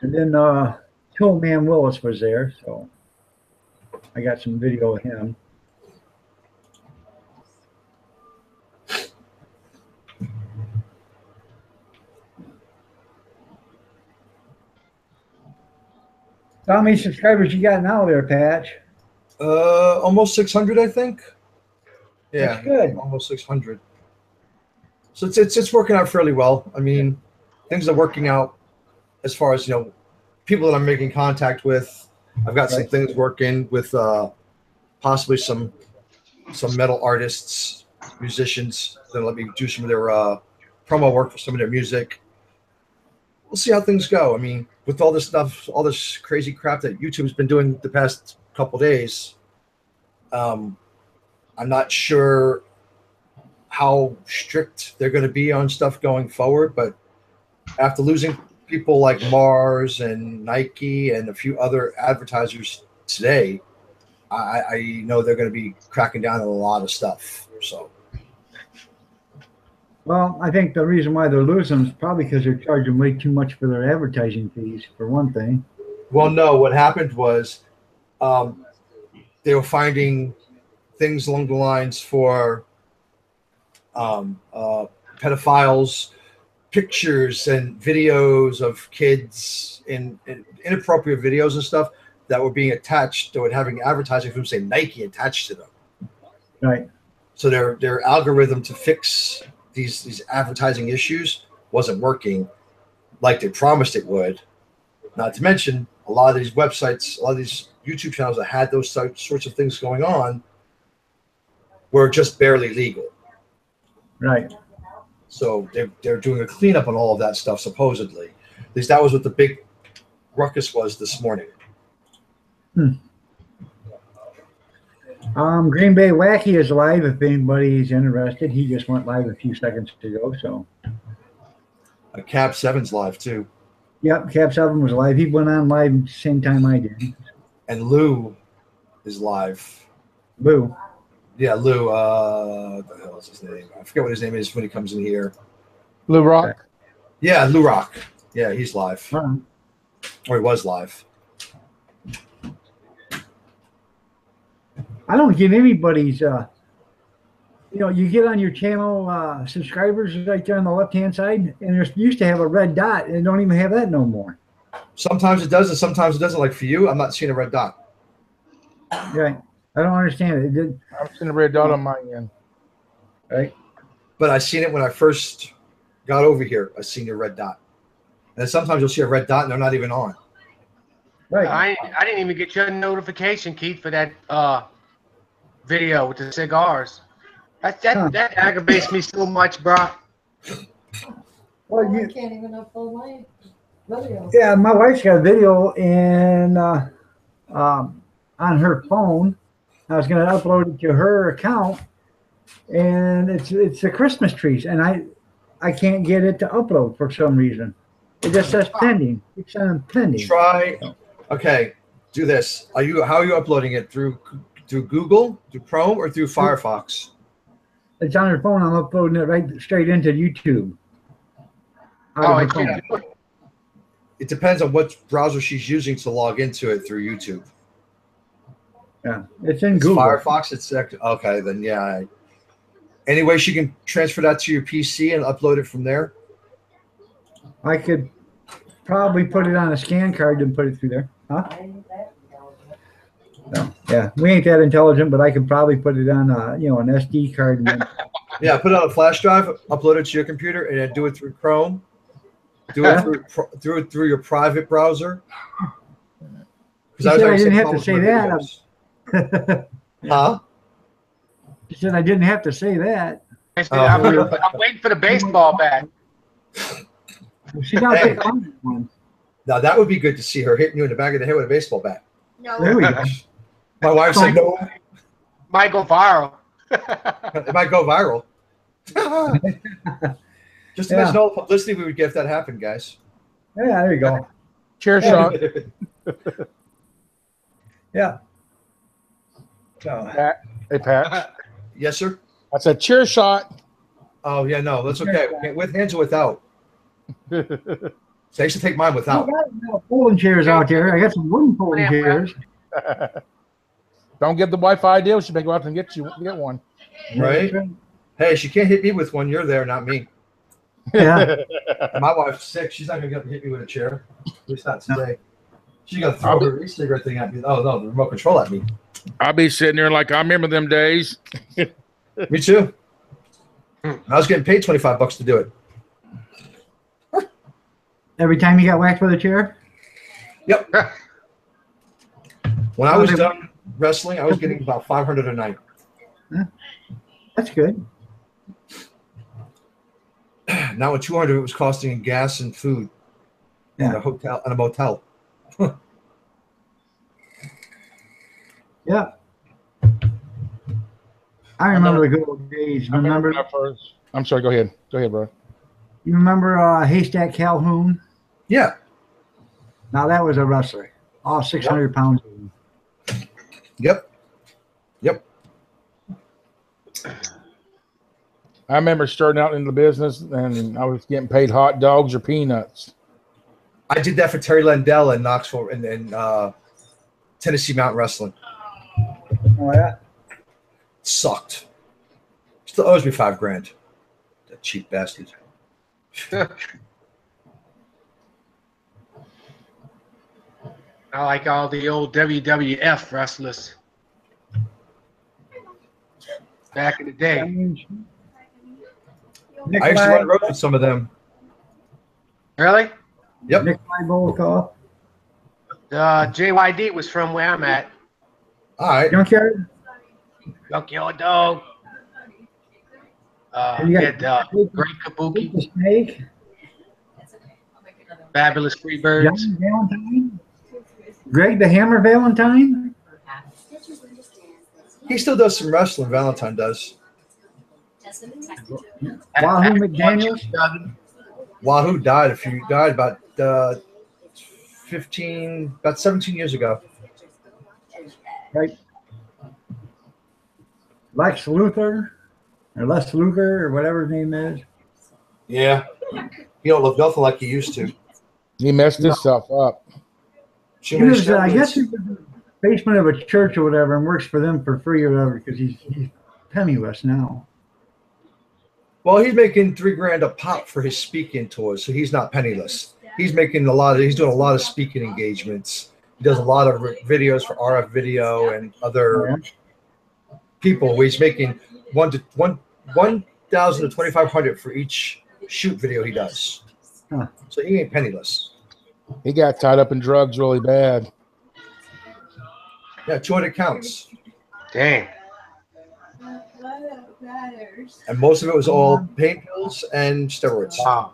and then Toolman Willis was there, so I got some video of him. How many subscribers you got now there, Patch? Almost 600, I think. Yeah, That's good. almost 600. So it's working out fairly well. I mean, things are working out as far as, people that I'm making contact with. I've got some things working with possibly some metal artists, musicians that let me do some of their promo work for some of their music. We'll see how things go. I mean, with all this stuff, all this crazy crap that YouTube's been doing the past couple days, I'm not sure how strict they're going to be on stuff going forward. But after losing people like Mars and Nike and a few other advertisers today, I know they're going to be cracking down on a lot of stuff. So. Well, I think the reason why they're losing is probably because they're charging way too much for their advertising fees, for one thing. Well, no, what happened was they were finding things along the lines for pedophiles, pictures and videos of kids in inappropriate videos and stuff that were being attached, or having advertising from, say, Nike attached to them. Right. So their algorithm to fix these advertising issues wasn't working like they promised it would. Not to mention, a lot of these websites, a lot of these YouTube channels that had those sorts of things going on were just barely legal. Right. So they're doing a cleanup on all of that stuff, supposedly. At least that was what the big ruckus was this morning. Green Bay Wacky is live if anybody's interested. He just went live a few seconds ago. So, Cab 7's live too. yep, Cap 7 was live. He went on live same time I did. And Lou is live. Boo. Yeah, Lou. What the hell is his name? I forget what his name is when he comes in here. Blue Rock. Yeah, Lou Rock. Yeah, he's live. Uh-huh. Or he was live. I don't get anybody's you get on your channel subscribers right there on the left-hand side, and there's used to have a red dot, and don't even have that no more. Sometimes it does, and sometimes it doesn't. Like for you, I'm not seeing a red dot. Right. I don't understand it. It did, I'm seeing a red dot on my end. right? But I seen it when I first got over here. I seen a red dot, and sometimes you'll see a red dot and they're not even on. Right. I didn't even get your notification, Keith, for that video with the cigars. That aggravates me so much, bro. Well, I can't even upload my videos. yeah, my wife's got a video and on her phone. I was going to upload it to her account, and it's the Christmas trees, and I can't get it to upload for some reason. It just says pending. It's on pending. Try. Okay, do this. How are you uploading it through Google, through Chrome, or through Firefox? It's on her phone. I'm uploading it right straight into YouTube. Out of her phone. It depends on what browser she's using to log into it through YouTube. Yeah, it's in It's Google. Firefox. It's okay. Then yeah. Any way she can transfer that to your PC and upload it from there? I could probably put it on a scan card and put it through there. Huh? No. Yeah, we ain't that intelligent, but I could probably put it on an SD card. And then, Yeah, put it on a flash drive, upload it to your computer, and then do it through Chrome. Do it through your private browser. She said I didn't have to say that. Huh? She said I didn't have to say that. I'm waiting for the baseball bat. She's not the fun one. Now that would be good to see her hitting you in the back of the head with a baseball bat. There we go. My wife said no. Might go viral. It might go viral. Just imagine all the publicity we would get if that happened, guys. Yeah, there you go. Chair shot. Yeah. So, Pat. Hey, Pat. Yes, sir. That's a chair shot. Oh yeah, no, that's okay. With hands or without. So I used to take mine I without. got folding chairs out there. I got some wooden folding chairs. Don't get the Wi-Fi deal. She may go out and get one. Right? Hey, she can't hit me with one. You're there, not me. Yeah. My wife's sick. She's not gonna hit me with a chair. At least not today. She's gonna throw her e-cigarette thing at me. Oh no, the remote control at me. I'll be sitting there like I remember them days. Me too. I was getting paid $25 to do it. Every time you got whacked with a chair? Yep. When I was done wrestling, I was getting about $500 a night. That's good. Now with $200, it was costing in gas and food, and a hotel and a motel. Yeah. I remember the good old days. Remember? I'm sorry. Go ahead. Go ahead, bro. You remember Haystack Calhoun? Yeah. Now that was a wrestler. All 600 pounds. Yep. Yep. I remember starting out in the business, and I was getting paid hot dogs or peanuts. I did that for Terry Landell in Knoxville and Tennessee Mountain Wrestling. Oh yeah. Sucked. Still owes me $5,000. That cheap bastard. I like all the old WWF wrestlers back in the day. I used to run the road with some of them. Really? Yep. Nikolai Volkov. JYD was from where I'm at. All right. Junkyard. Junkyard Dog. You Great Kabuki. The Snake. Fabulous Freebirds. John Valentine. Greg the Hammer Valentine. He still does some wrestling. Valentine does. Wahoo McDaniels. Wahoo died about 17 years ago. Right. Lex Luthor. Or Les Luger, or whatever his name is. Yeah. He don't look nothing like he used to. He messed himself up. He was, I guess he was in the basement of a church or whatever and works for them for free or whatever because he's penniless now. Well, he's making $3,000 a pop for his speaking tours, so he's not penniless. He's making a lot of. He's doing a lot of speaking engagements. He does a lot of videos for RF Video and other people. Where he's making 1,000 to 2,500 for each shoot video he does. Huh. So he ain't penniless. He got tied up in drugs really bad. Yeah, 200 counts, Damn. and most of it was all pain pills and steroids. Wow.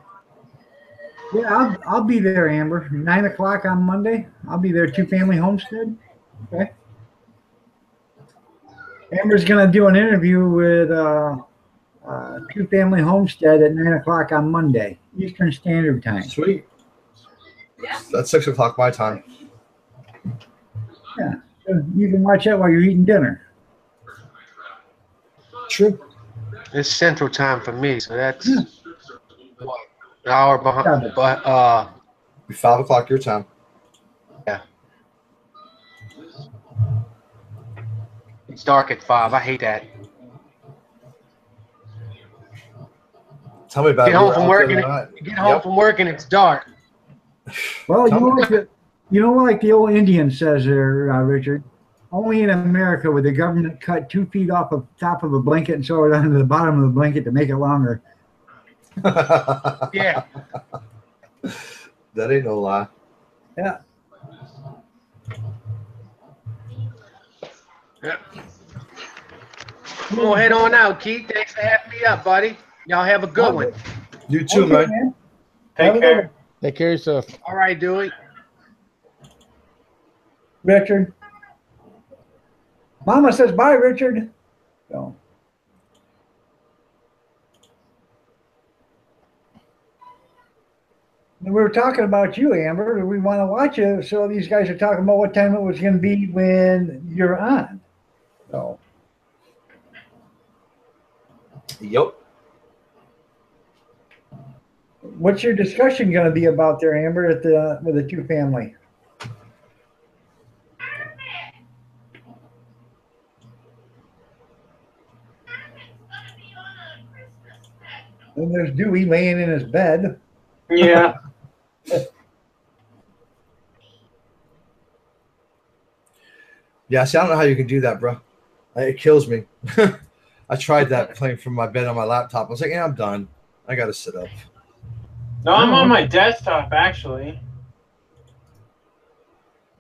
Yeah, I'll be there, Amber. 9 o'clock on Monday. I'll be there. Two Family Homestead. Okay. Amber's gonna do an interview with Two Family Homestead at 9 o'clock on Monday, Eastern Standard Time. Sweet. That's 6 o'clock my time. Yeah, so you can watch that while you're eating dinner. True. It's Central Time for me, so that's what, an hour behind. Yeah. But 5 o'clock your time. it's dark at 5. I hate that. Tell me about Get it. home from work and Yep. get home from work and it's dark. Well, Tell me. you know, like the old Indian says there, Richard. Only in America would the government cut 2 feet off the top of a blanket and sew it onto the bottom of the blanket to make it longer. Yeah. That ain't no lie. Yeah. Yep. We'll head on out, Keith. Thanks for having me up, buddy. Y'all have a good one. You too, Okay, man. Have a Take good care. one. Take care of yourself. All right, Dewey. Richard. Mama says bye, Richard. So. And we were talking about you, Amber. We want to watch you. So these guys are talking about what time it was going to be when you're on. So. Yep. What's your discussion going to be about there, Amber, at the with the Two Family? And there's Dewey laying in his bed. Yeah. Yeah, see, I don't know how you can do that, bro. It kills me. I tried that playing from my bed on my laptop. I was like, yeah, I'm done. I got to sit up. No, I'm on my desktop actually.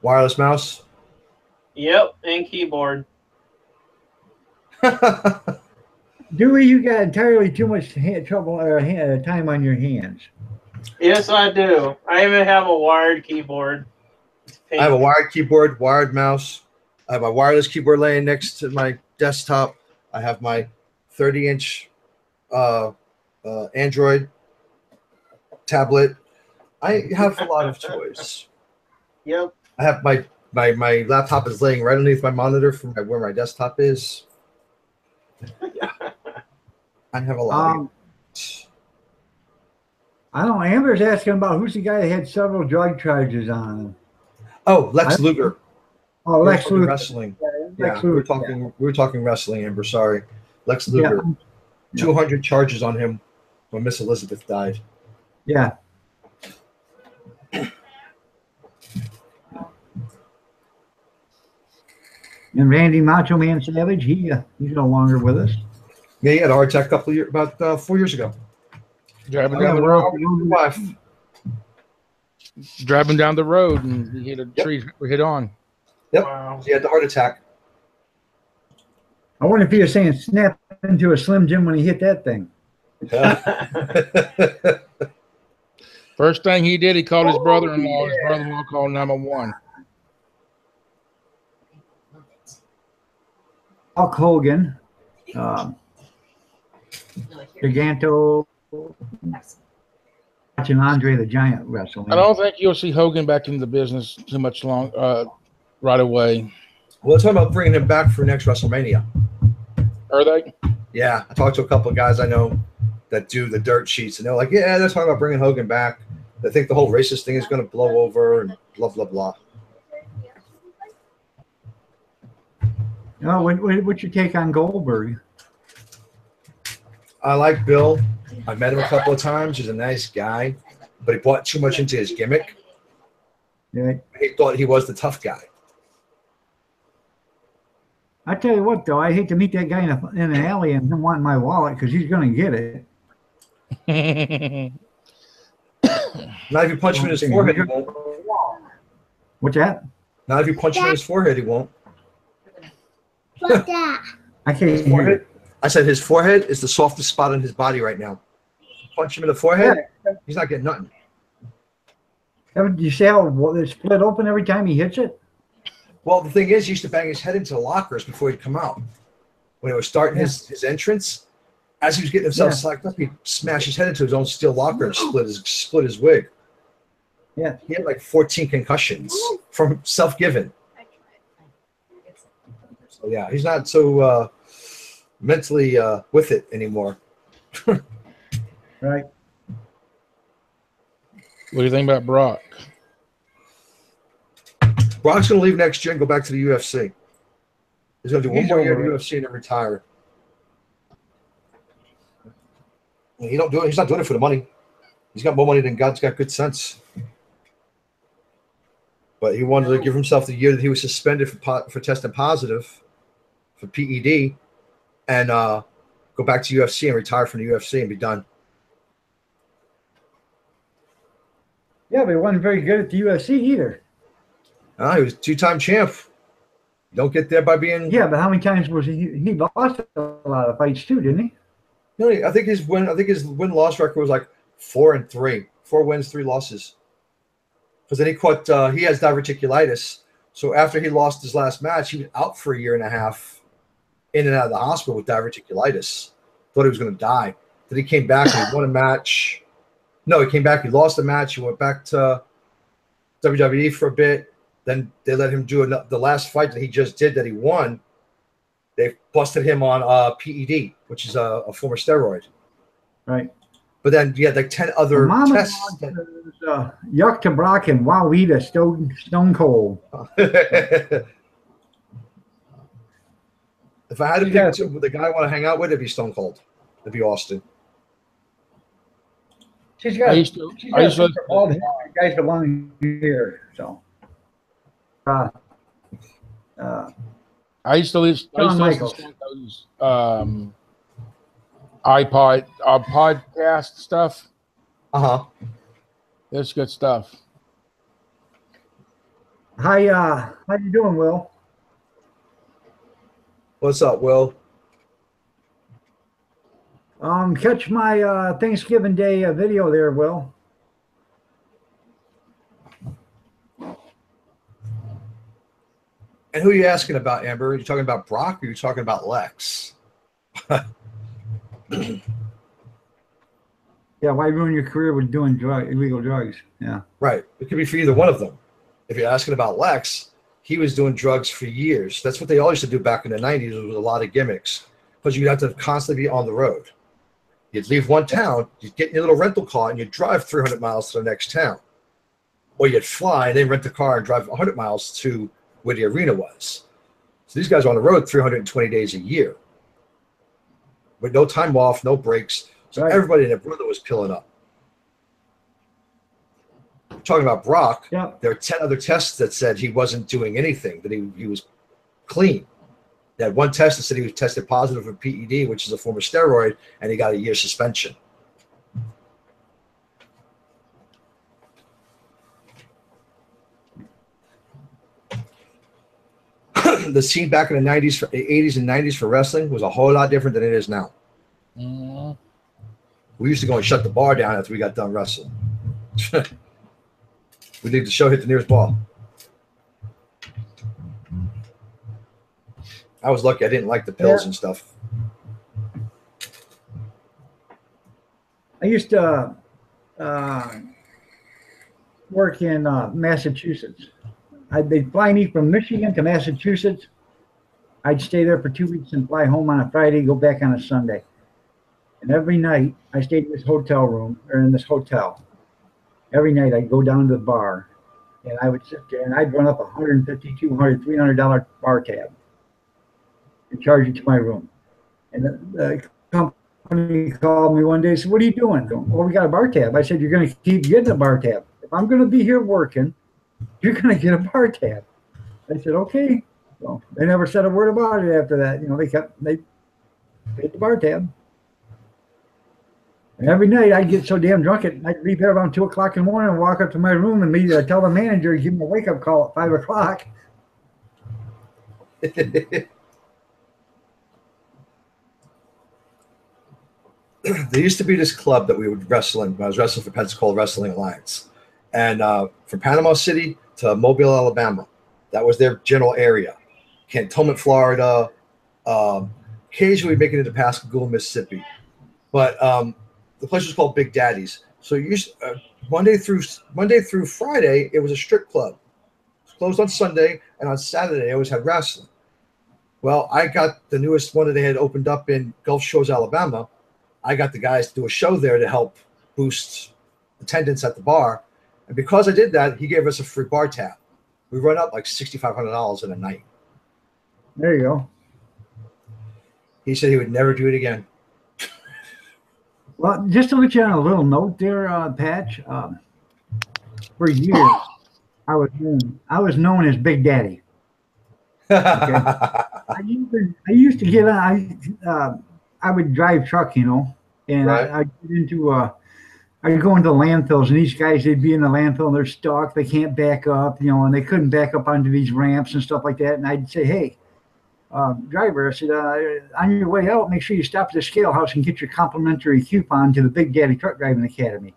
Wireless mouse. Yep, and keyboard. Dewey, you got entirely too much trouble or time on your hands. Yes, I do. I even have a wired keyboard. It's I have a pink. wired keyboard, wired mouse. I have my wireless keyboard laying next to my desktop. I have my 30-inch Android tablet. I have a lot of toys. Yep. I have my laptop is laying right underneath my monitor from where my desktop is. I have a lot. I don't know. Amber's asking about who's the guy that had several drug charges on him. Oh, Lex Luger. Oh, Lex We were talking Luger. wrestling. Lex Yeah, we were Luger, talking. We were talking wrestling. Amber, sorry. Lex Luger. Yeah. 200 charges on him when Miss Elizabeth died. Yeah. And Randy Macho Man Savage, he's no longer with us. Yeah, he had a heart attack about 4 years ago. Driving down the road. Wife. Driving down the road and he hit a tree. We hit on. Yep. Wow. He had the heart attack. I wonder if he was saying snap into a Slim Jim when he hit that thing. First thing he did, he called his brother-in-law. His brother-in-law called 911. Hulk Hogan, Giganto, watching Andre the Giant wrestle. I don't think you'll see Hogan back in the business too much right away. Well, let's talk about bringing him back for next WrestleMania. Are they? Yeah, I talked to a couple of guys I know that do the dirt sheets, and they're like, "Yeah, they're talking about bringing Hogan back. They think the whole racist thing is going to blow over, and blah blah blah." Oh, what's your take on Goldberg? I like Bill. I met him a couple of times. He's a nice guy, but he bought too much into his gimmick. Yeah. He thought he was the tough guy. I tell you what, though, I hate to meet that guy in an alley and him wanting my wallet because he's going to get it. Not if you punch him in his forehead, he won't. What's that? Not if you punch him in his forehead, he won't. What's that? I can't His hear forehead? it. I said his forehead is the softest spot on his body right now. Punch him in the forehead, he's not getting nothing. Do you see how it's split open every time he hits it? Well, the thing is, he used to bang his head into the lockers before he'd come out. When he was starting his entrance, as he was getting himself psyched up, he'd smash his head into his own steel locker and split his wig. Yeah. He had like 14 concussions from self-given. So yeah, he's not so mentally with it anymore. Right. What do you think about Brock? Brock's going to leave next year and go back to the UFC. He's going to do one He's more year in the over it. UFC and then retire. He don't do it. He's not doing it for the money. He's got more money than God's got good sense. But he wanted to give himself the year that he was suspended for testing positive for PED and go back to UFC and retire from the UFC and be done. Yeah, but he wasn't very good at the UFC either. He was two-time champ. You don't get there by being. Yeah, but how many times was he lost a lot of fights too, didn't he? I think his win-loss record was like 4-3. 4 wins, 3 losses. Because then he has diverticulitis. So after he lost his last match, he was out for a year and a half, in and out of the hospital with diverticulitis. Thought he was going to die. Then he came back and he won a match. No, he came back. He lost a match. He went back to WWE for a bit. Then they let him do the last fight that he just did that he won. They busted him on PED, which is a form of steroid. Right. But then you had like 10 other tests. Yuck to Brock and Wowee Stone Cold. If I had to pick the guy I want to hang out with, it'd be Stone Cold. It'd be Austin. She's got all the guys belong here. So. I used to listen to those podcast stuff. That's good stuff. Hi, how you doing, Will? What's up, Will? Catch my Thanksgiving Day video there, Will. And who are you asking about, Amber? Are you talking about Brock or are you talking about Lex? Yeah, why ruin your career with doing illegal drugs? Yeah. Right. It could be for either one of them. If you're asking about Lex, he was doing drugs for years. That's what they all used to do back in the 90s with a lot of gimmicks. Because you'd have to constantly be on the road. You'd leave one town, you'd get in your little rental car, and you'd drive 300 miles to the next town. Or you'd fly and then rent the car and drive 100 miles to where the arena was. So these guys are on the road 320 days a year. With no time off, no breaks. So everybody and their brother was pilling up. Talking about Brock, there are 10 other tests that said he wasn't doing anything, that he was clean. They had one test that said he was tested positive for PED, which is a form of steroid, and he got a year suspension. The scene back in the 80s and 90s for wrestling was a whole lot different than it is now. We used to go and shut the bar down after we got done wrestling. We need the show hit the nearest ball. I was lucky I didn't like the pills and stuff. I used to work in Massachusetts. They'd fly me from Michigan to Massachusetts. I'd stay there for 2 weeks and fly home on a Friday, go back on a Sunday. And every night I stayed in this hotel room or in this hotel. Every night I'd go down to the bar and I would sit there and I'd run up $150, $200, $300 bar tab and charge it to my room. And the company company called me one day and said, "What are you doing?" "Well, we got a bar tab." I said, "You're going to keep getting a bar tab. If I'm going to be here working, you're going to get a bar tab." I said, "Okay." So they never said a word about it after that. They paid the bar tab. And every night I'd get so damn drunk, I'd leave there around 2 o'clock in the morning and walk up to my room and tell the manager, give him a wake up call at 5 o'clock. There used to be this club that we would wrestle in when I was wrestling for Pensacola Wrestling Alliance. And from Panama City to Mobile, Alabama, that was their general area. Cantonment, Florida, occasionally making it to Pascagoula, Mississippi. But the place was called Big Daddy's. So Monday through Friday, it was a strip club. It was closed on Sunday, and on Saturday, they always had wrestling. Well, I got the newest one that they had opened up in Gulf Shores, Alabama. I got the guys to do a show there to help boost attendance at the bar. And because I did that, he gave us a free bar tab. We run up like $6,500 in a night. There you go. He said he would never do it again. Well, just to let you on a little note there, Patch, for years, I was known as Big Daddy. Okay? I used to get on. I would drive truck, and Right. I'd get into I'd go into the landfills, and these guys, they'd be in the landfill and they're stuck, they can't back up, and they couldn't back up onto these ramps and stuff like that. And I'd say, "Hey, driver," I said, "on your way out, make sure you stop at the scale house and get your complimentary coupon to the Big Daddy Truck Driving Academy."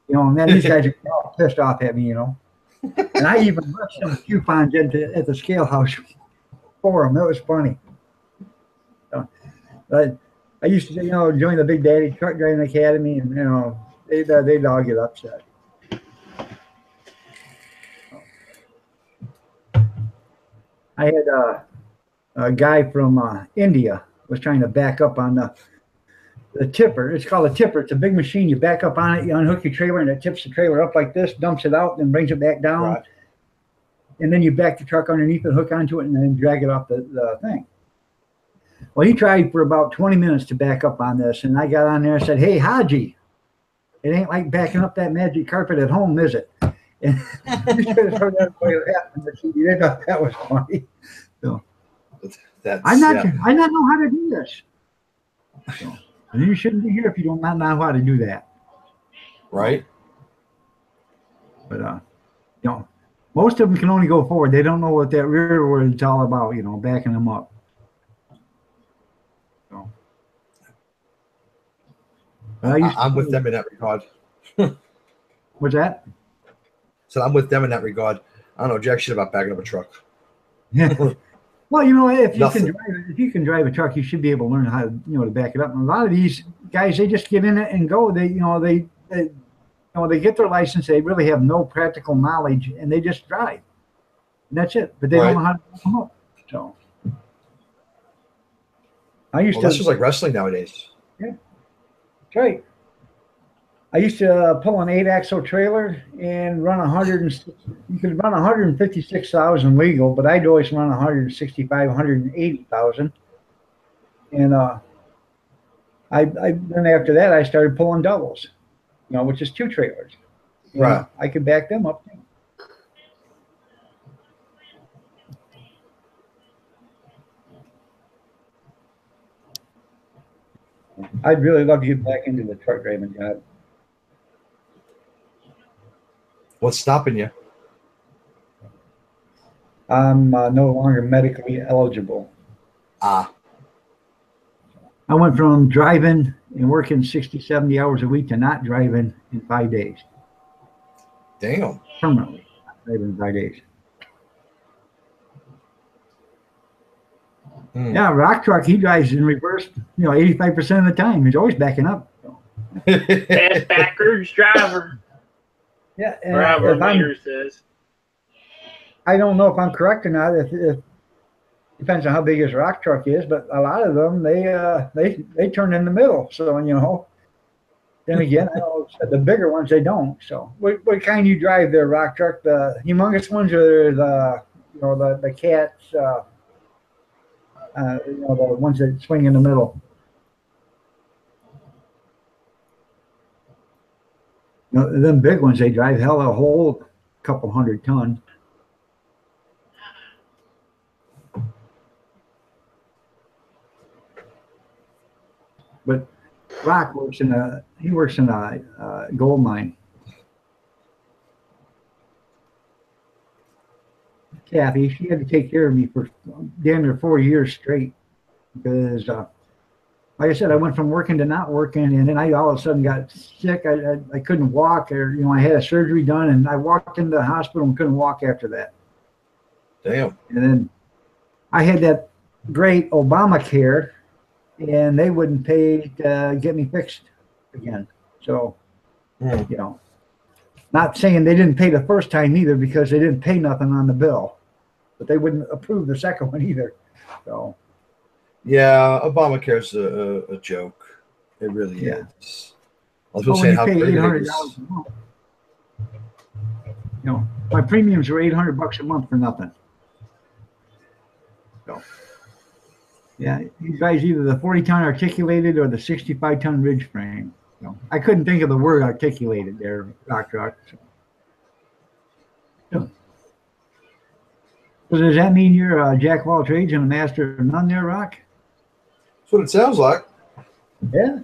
And then these guys are all pissed off at me, And I even left some coupons at the scale house for them. That was funny. But I used to, join the Big Daddy Truck Driving Academy, and they'd all get upset. I had a guy from India was trying to back up on the tipper. It's called a tipper. It's a big machine. You back up on it, you unhook your trailer, and it tips the trailer up like this, dumps it out, and brings it back down. Right. And then you back the truck underneath it, hook onto it, and then drag it off the thing. Well, he tried for about 20 minutes to back up on this, and I got on there and said, "Hey, Haji, it ain't like backing up that magic carpet at home, is it?" And he should have heard everybody laughing, but they thought that was funny. So I not know how to do this. So, and you shouldn't be here if you don't not know how to do that. Right. But most of them can only go forward. They don't know what that rear word is all about. Backing them up. So I'm with them in that regard. What's that? So I'm with them in that regard. I don't know jack shit about backing up a truck. Well, if you can drive a truck, you should be able to learn how to to back it up. And a lot of these guys, they just get in it and go. They get their license. They really have no practical knowledge, and they just drive. And that's it. But they don't know how to back them up. So That's just like wrestling nowadays. Yeah, that's right. I used to pull an 8-axle trailer and run 100. You could run 156,000 legal, but I'd always run 165, 180,000. And then after that, I started pulling doubles, which is 2 trailers. Right. I could back them up. I'd really love to get back into the truck driving job. What's stopping you? I'm no longer medically eligible. I went from driving and working 60, 70 hours a week to not driving in 5 days. Damn. Permanently not driving in 5 days. Yeah, rock truck, he drives in reverse, 85% of the time. He's always backing up. Fast backwards driver. Yeah, and Driver meter says. I don't know if I'm correct or not. If depends on how big his rock truck is, but a lot of them they turn in the middle. So then again, I know the bigger ones they don't. So what kind you drive there, rock truck? The humongous ones or the cats? The ones that swing in the middle. Them big ones, they drive hell a whole couple 100 ton. But Rock works in a gold mine. Kathy, she had to take care of me for damn near 4 years straight because, like I said, I went from working to not working, and then I all of a sudden got sick. I couldn't walk, or I had a surgery done, and I walked into the hospital and couldn't walk after that. Damn. And then I had that great Obamacare, and they wouldn't pay to get me fixed again. So, not saying they didn't pay the first time either, because they didn't pay nothing on the bill, but they wouldn't approve the second one either. So, yeah, Obamacare's a joke. It really is. I was saying how pay great it $800 is. a month, my premiums were $800 a month for nothing. So, yeah, you guys either the 40-ton articulated or the 65-ton ridge frame. I couldn't think of the word articulated there, Dr. So does that mean you're a jack of all trades and a master of none there, Rock? That's what it sounds like. Yeah.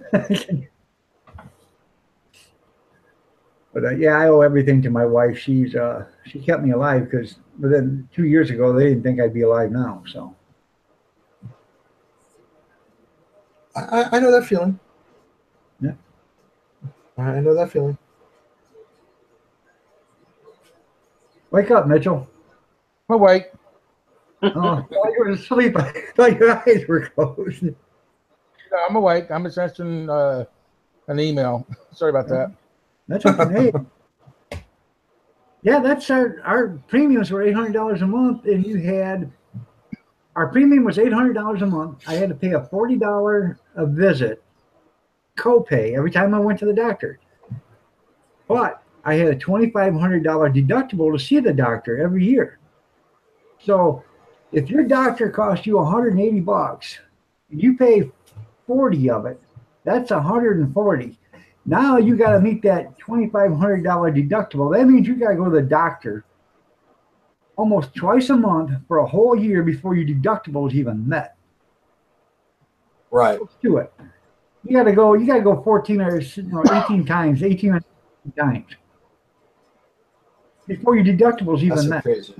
But yeah, I owe everything to my wife. She kept me alive, because within 2 years ago they didn't think I'd be alive now. So I know that feeling. yeah, I know that feeling. wake up, Mitchell. I'm awake. Oh, while you were asleep, I thought your eyes were closed. No, I'm awake. I'm just answering an email. Sorry about that. That's okay. Yeah, that's our premiums were $800 a month, and our premium was $800 a month. I had to pay a $40 a visit copay every time I went to the doctor. But I had a $2,500 deductible to see the doctor every year. So if your doctor costs you $180, you pay 40 of it, that's 140. Now you got to meet that $2,500 deductible. That means you got to go to the doctor almost twice a month for a whole year before your deductible is even met. Right. Let's do it. You got to go 14 or 18 times, 18 times before your deductible is even That's met. crazy.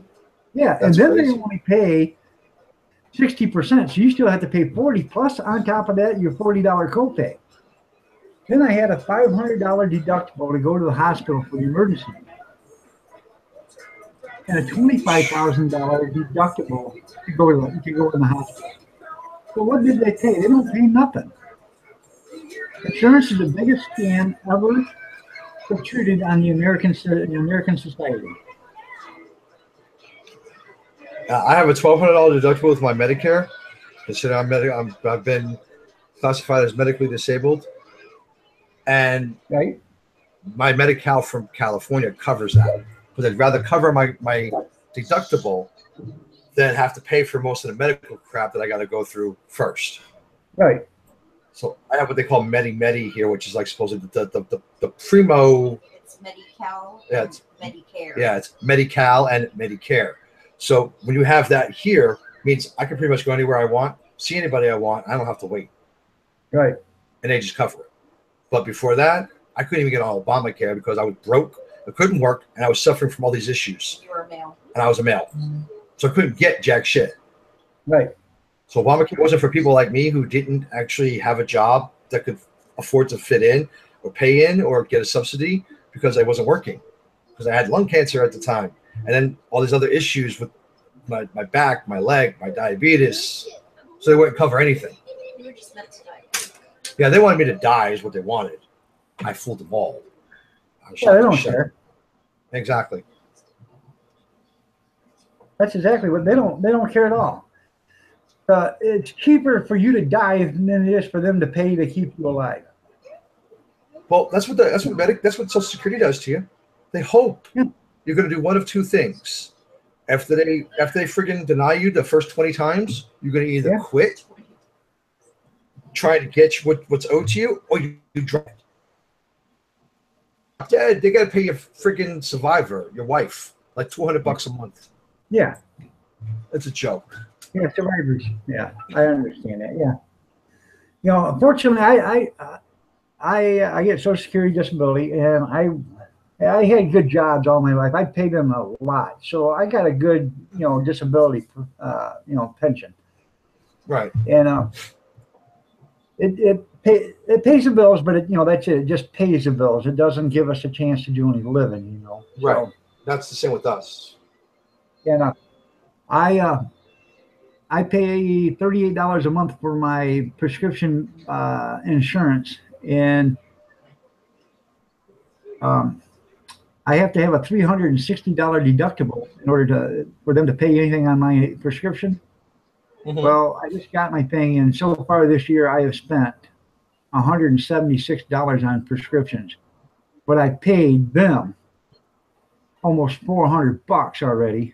Yeah, That's and then crazy. they only pay 60%, so you still have to pay 40 plus on top of that your $40 copay. Then I had a $500 deductible to go to the hospital for the emergency, and a $25,000 deductible to go in the hospital. So what did they pay? They don't pay nothing. Insurance is the biggest scam ever protruded on the American society. I have a $1,200 deductible with my Medicare. Considering I've been classified as medically disabled, and Right? my Medi-Cal from California covers that. Because I'd rather cover my deductible than have to pay for most of the medical crap that I got to go through first. Right. So I have what they call Medi here, which is like supposedly the primo. It's Medi-Cal. Yeah, it's Medicare. Yeah, it's Medi-Cal and Medicare. So when you have that here, means I can pretty much go anywhere I want, see anybody I want. I don't have to wait. Right. And they just cover it. But before that, I couldn't even get on Obamacare because I was broke, I couldn't work, and I was suffering from all these issues. You were a male. And I was a male. So I couldn't get jack shit. Right. So Obamacare wasn't for people like me who didn't actually have a job that could afford to fit in or pay in or get a subsidy because I wasn't working. Because I had lung cancer at the time. And then all these other issues with my back, my leg, my diabetes. So they wouldn't cover anything. You were just meant to die. Yeah, they wanted me to die is what they wanted. I fooled them all. Yeah, they don't care. Exactly. That's exactly what they don't care at all. It's cheaper for you to die than it is for them to pay to keep you alive. Well, that's what Social Security does to you. They hope you're going to do one of two things. After they friggin' deny you the first 20 times, you're going to either quit, try to get what's owed to you, or you drop it. dead, they got to pay your freaking survivor, your wife, like $200 a month. Yeah. It's a joke. Yeah, survivors. Yeah, I understand that. Yeah. You know, unfortunately, I get Social Security disability, and I had good jobs all my life. I paid them a lot, so I got a good disability pension, Right. and it pays the bills, but that's it. It just pays the bills. It doesn't give us a chance to do any living. Right. So, That's the same with us. and I pay $38 a month for my prescription insurance, and I have to have a $360 deductible in order for them to pay anything on my prescription. Mhm. Well, I just got my thing, and so far this year I have spent $176 on prescriptions, but I paid them almost $400 already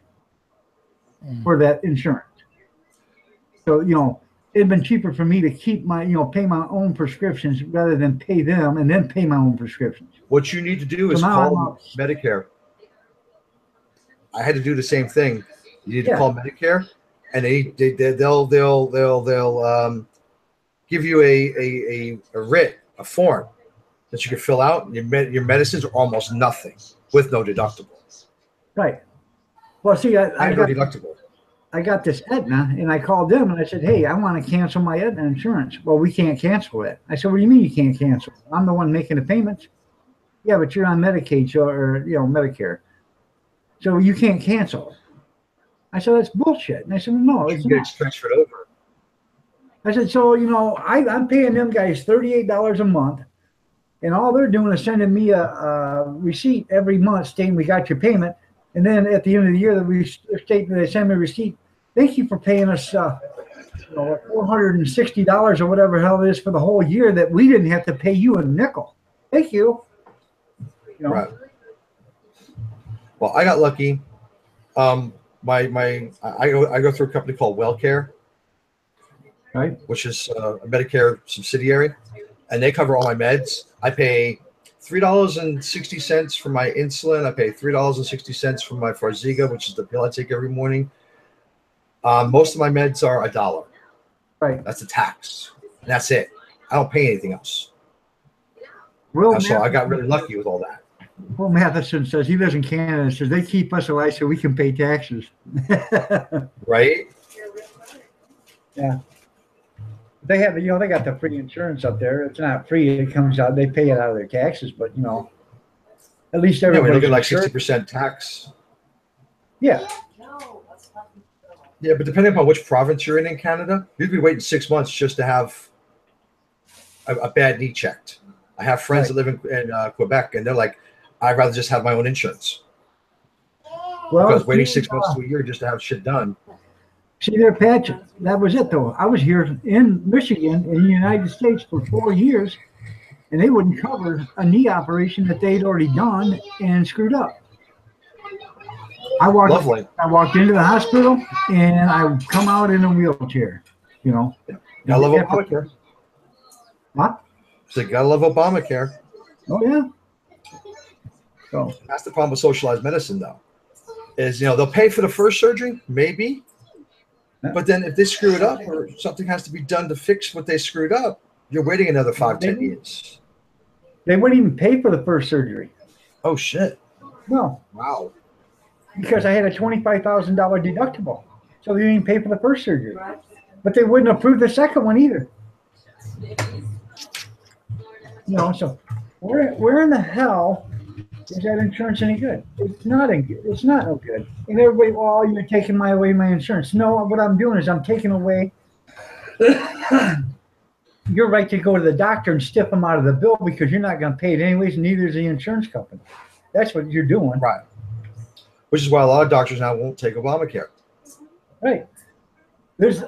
for that insurance. So it'd been cheaper for me to keep my pay my own prescriptions rather than pay them and then pay my own prescriptions. What you need to do So is now call Medicare. I had to do the same thing. You need to Yeah. call Medicare, and they'll give you a writ, a form that you can fill out. Your medicines are almost nothing with no deductible. Right. Well, see, I had no deductible. I got this Aetna, and I called them and I said, "Hey, I want to cancel my Aetna insurance." Well, we can't cancel it. I said, "What do you mean you can't cancel? I'm the one making the payments." Yeah, but you're on Medicaid or Medicare, so you can't cancel it. I said, "That's bullshit." And I said, "No, You it's can get not." it transferred over. I said, "So I'm paying them guys $38 a month, and all they're doing is sending me a receipt every month stating we got your payment, and then at the end of the year, they send me a receipt. Thank you for paying us, $460 or whatever the hell it is for the whole year that we didn't have to pay you a nickel. Thank you." Right. Well, I got lucky. I go through a company called WellCare, Right. which is a Medicare subsidiary, and they cover all my meds. I pay $3.60 for my insulin. I pay $3.60 for my Farxiga, which is the pill I take every morning. Most of my meds are $1. Right. That's the tax. And that's it. I don't pay anything else. Will So I got really lucky with all that. Will Matheson says he lives in Canada and says they keep us alive so we can pay taxes. Right? Yeah. They have, they got the free insurance up there. It's not free. It comes out, they pay it out of their taxes, but at least Yeah, we everybody's look at like insured. 60% tax. Yeah. Yeah, but depending upon which province you're in Canada, you'd be waiting 6 months just to have a bad knee checked. I have friends that live in Quebec, and they're like, I'd rather just have my own insurance. Well, Because waiting 6 months to a year just to have shit done. See there, Patch, that was it though. I was here in Michigan in the United States for 4 years, and they wouldn't cover a knee operation that they'd already done and screwed up. Lovely. I walked into the hospital and I come out in a wheelchair. I love Obamacare. What? So you gotta love Obamacare. Oh yeah. So that's the problem with socialized medicine, though. Is they'll pay for the first surgery, maybe, but then if they screw it up or something has to be done to fix what they screwed up, you're waiting another 5-10 years. They wouldn't even pay for the first surgery. Oh shit! No. Wow. Because I had a $25,000 deductible, so they didn't even pay for the first surgery. But they wouldn't approve the second one either. So where in the hell is that insurance any good? It's not it's not no good. And everybody, well, you're taking away my insurance. No, what I'm doing is I'm taking away your right to go to the doctor and stiff them out of the bill because you're not going to pay it anyways, and neither is the insurance company. That's what you're doing. Right. Which is why a lot of doctors now won't take Obamacare. Right.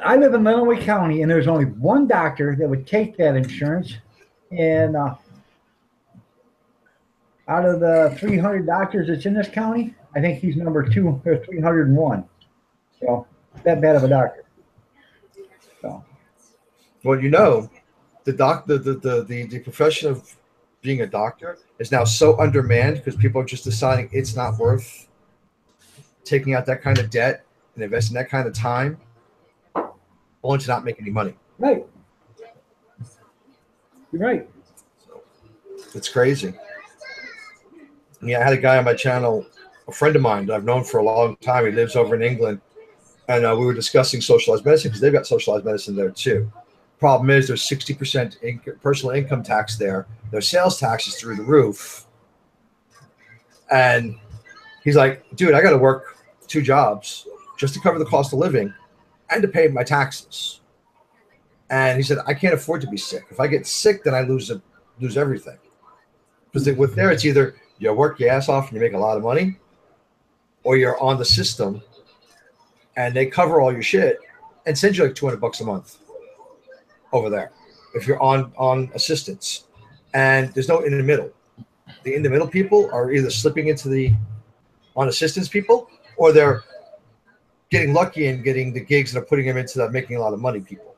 I live in Lenawee County, and there's only one doctor that would take that insurance. And out of the 300 doctors that's in this county, I think he's number 2 or 301. So that bad of a doctor. So. Well, the profession of being a doctor is now so undermanned because people are just deciding it's not worth taking out that kind of debt and investing that kind of time only to not make any money. Right. You're right. So it's crazy. Yeah, I had a guy on my channel, a friend of mine that I've known for a long time. He lives over in England, and we were discussing socialized medicine because they've got socialized medicine there too. Problem is, there's 60% personal income tax there. Their sales tax is through the roof, and he's like, "Dude, I got to work 2 jobs just to cover the cost of living and to pay my taxes." And he said, "I can't afford to be sick. If I get sick, then I lose everything." Because with there, it's either you work your ass off and you make a lot of money, or you're on the system and they cover all your shit and send you like $200 a month over there if you're on assistance. And there's no in the middle. The in the middle people are either slipping into the on assistance people, or they're getting lucky and getting the gigs that are putting them into that making a lot of money people.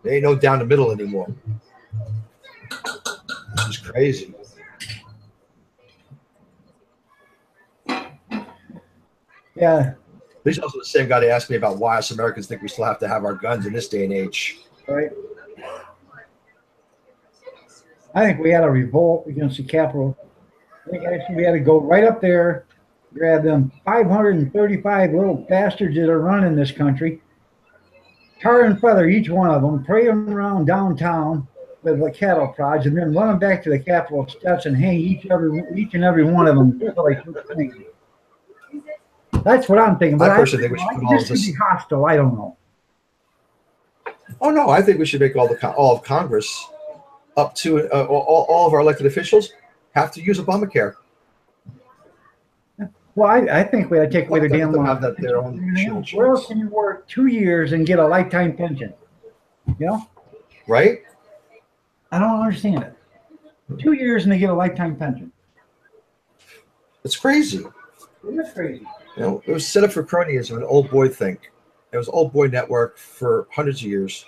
There ain't no down the middle anymore. Which is crazy. Yeah. He's also the same guy that asked me about why us Americans think we still have to have our guns in this day and age. Right. I think we had a revolt against the Capitol. I think actually we had to go right up there, grab them 535 little bastards that are running this country, tar and feather each one of them, parade them around downtown with the cattle prods, and then run them back to the Capitol steps and hang each and every one of them. Like, that's what I'm thinking. But I personally think we should put all this could be hostile. I don't know. Oh no, I think we should make all of Congress up to all of our elected officials have to use Obamacare. Well, I think we ought to take away the damn law. Have that their own Where else can you work 2 years and get a lifetime pension? You know? Right? I don't understand it. 2 years and they get a lifetime pension. It's crazy. It is crazy. You know, it was set up for cronyism, an old boy thing. It was old boy network for hundreds of years.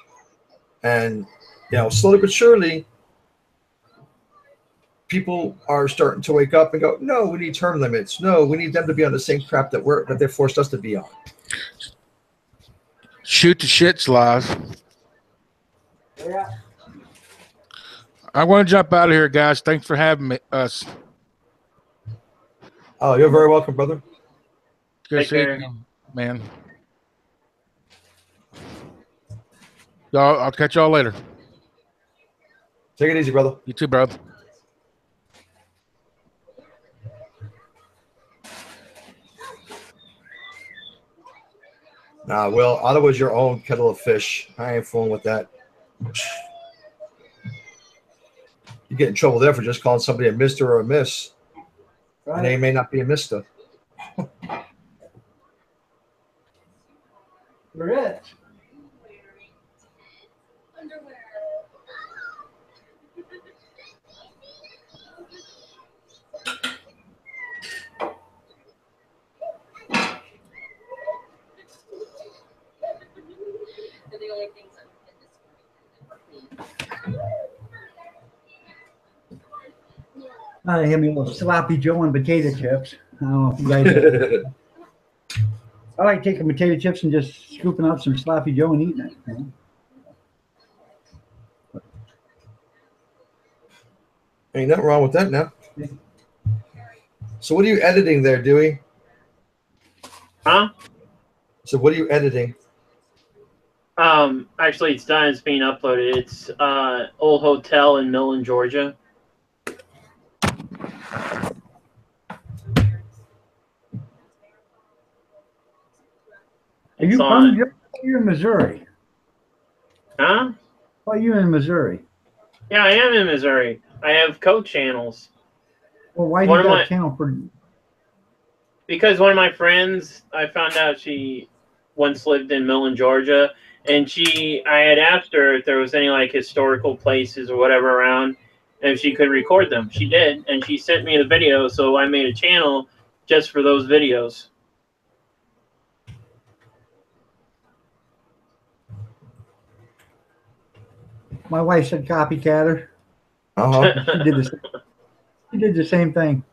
And, you know, slowly but surely, people are starting to wake up and go, no, we need term limits. No, we need them to be on the same crap that they forced us to be on. Shoot the shits live. Yeah. I want to jump out of here, guys. Thanks for having us. Oh, you're very welcome, brother. Good seeing you, man. Y'all, I'll catch y'all later. Take it easy, brother. You too, brother. Nah, well, Ottawa's your own kettle of fish. I ain't fooling with that. You get in trouble there for just calling somebody a mister or a miss. Right. And they may not be a mister. You're it. I had me a little sloppy Joe and potato chips. I don't know if you guys do. I like taking potato chips and just scooping out some sloppy Joe and eating it. You know? Ain't nothing wrong with that now. So what are you editing there, Dewey? Huh? So what are you editing? Actually, it's done. It's being uploaded. It's old hotel in Millen, Georgia. Are you from Georgia? You're in Missouri. Huh? Why are you in Missouri? Yeah, I am in Missouri. I have co-channels. Well, why do you got a channel for? Because one of my friends, I found out she once lived in Millen, Georgia, and I had asked her if there was any like historical places or whatever around, and if she could record them. She did, and she sent me the video, so I made a channel just for those videos. My wife said copycat her. Uh-huh. She did the same thing.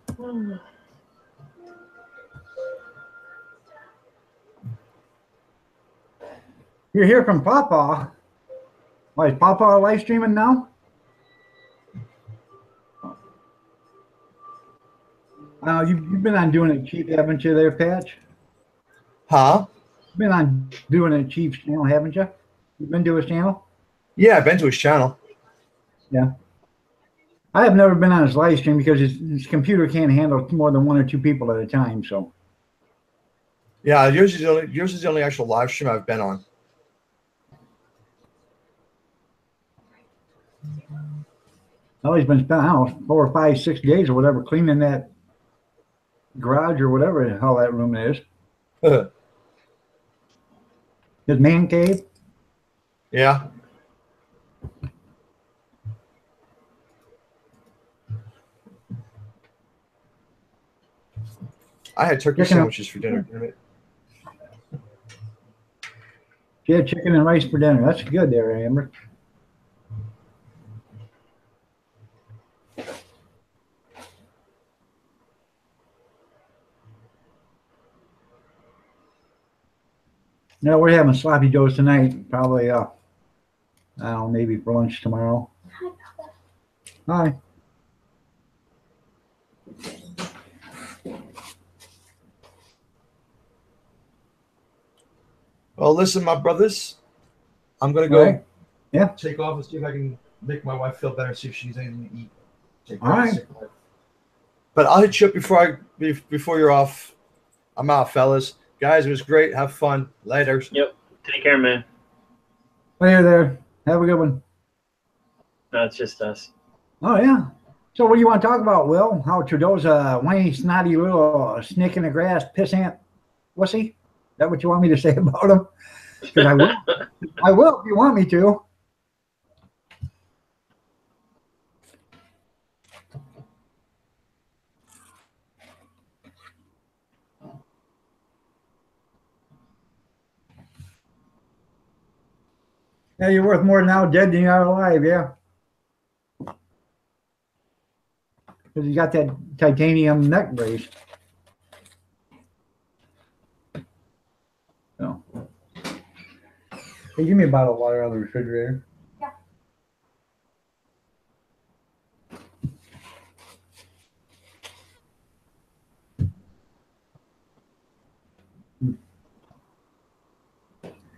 You hear from Papa. Why, is Papa live streaming now? You've been on doing it cheap, haven't you there, Patch? Huh? You've been on doing it cheap channel, haven't you? You've been to his channel? Yeah, I've been to his channel. Yeah. I have never been on his live stream because his computer can't handle more than 1 or 2 people at a time. So Yeah, yours is the only actual live stream I've been on. well, he's been spending, I don't know, 4 or 5, 6 days or whatever cleaning that garage or whatever the hell that room is. His man cave. Yeah. I had turkey Chicken. sandwiches for dinner. She had chicken and rice for dinner. That's good there, Amber. No, we're having sloppy joes tonight. Probably, I don't know, maybe for lunch tomorrow. Hi. Well, listen, my brothers, I'm gonna go. Right. Yeah. Take off and see if I can make my wife feel better. See if she needs anything to eat. Take All right. But I'll hit you up before you're off. I'm out, fellas. Guys, it was great. Have fun. Later. Yep. Take care, man. Later there. Have a good one. No, it's just us. Oh, yeah. So what do you want to talk about, Will? How Trudeau's a whiny, snotty little snake in the grass, pissant wussy? Is that what you want me to say about him? Because I will. I will if you want me to. Yeah, you're worth more now dead than you are alive, yeah. Because you got that titanium neck brace. So. Hey, give me a bottle of water on the refrigerator. Yeah.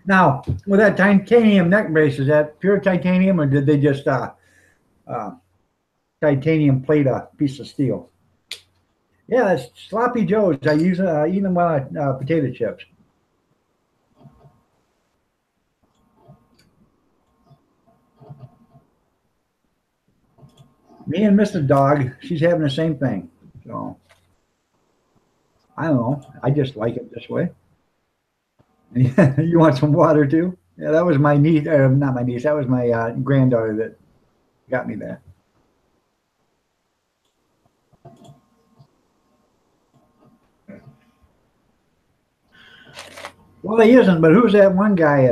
Now, with that titanium neck brace, is that pure titanium or did they just titanium plate a piece of steel? Yeah, it's sloppy joes. I use eat them while potato chips. Me and Mr. Dog, she's having the same thing. So I don't know. I just like it this way. You want some water too? Yeah, that was my niece, not my niece. That was my granddaughter that got me that. Well, he isn't, but who's that one guy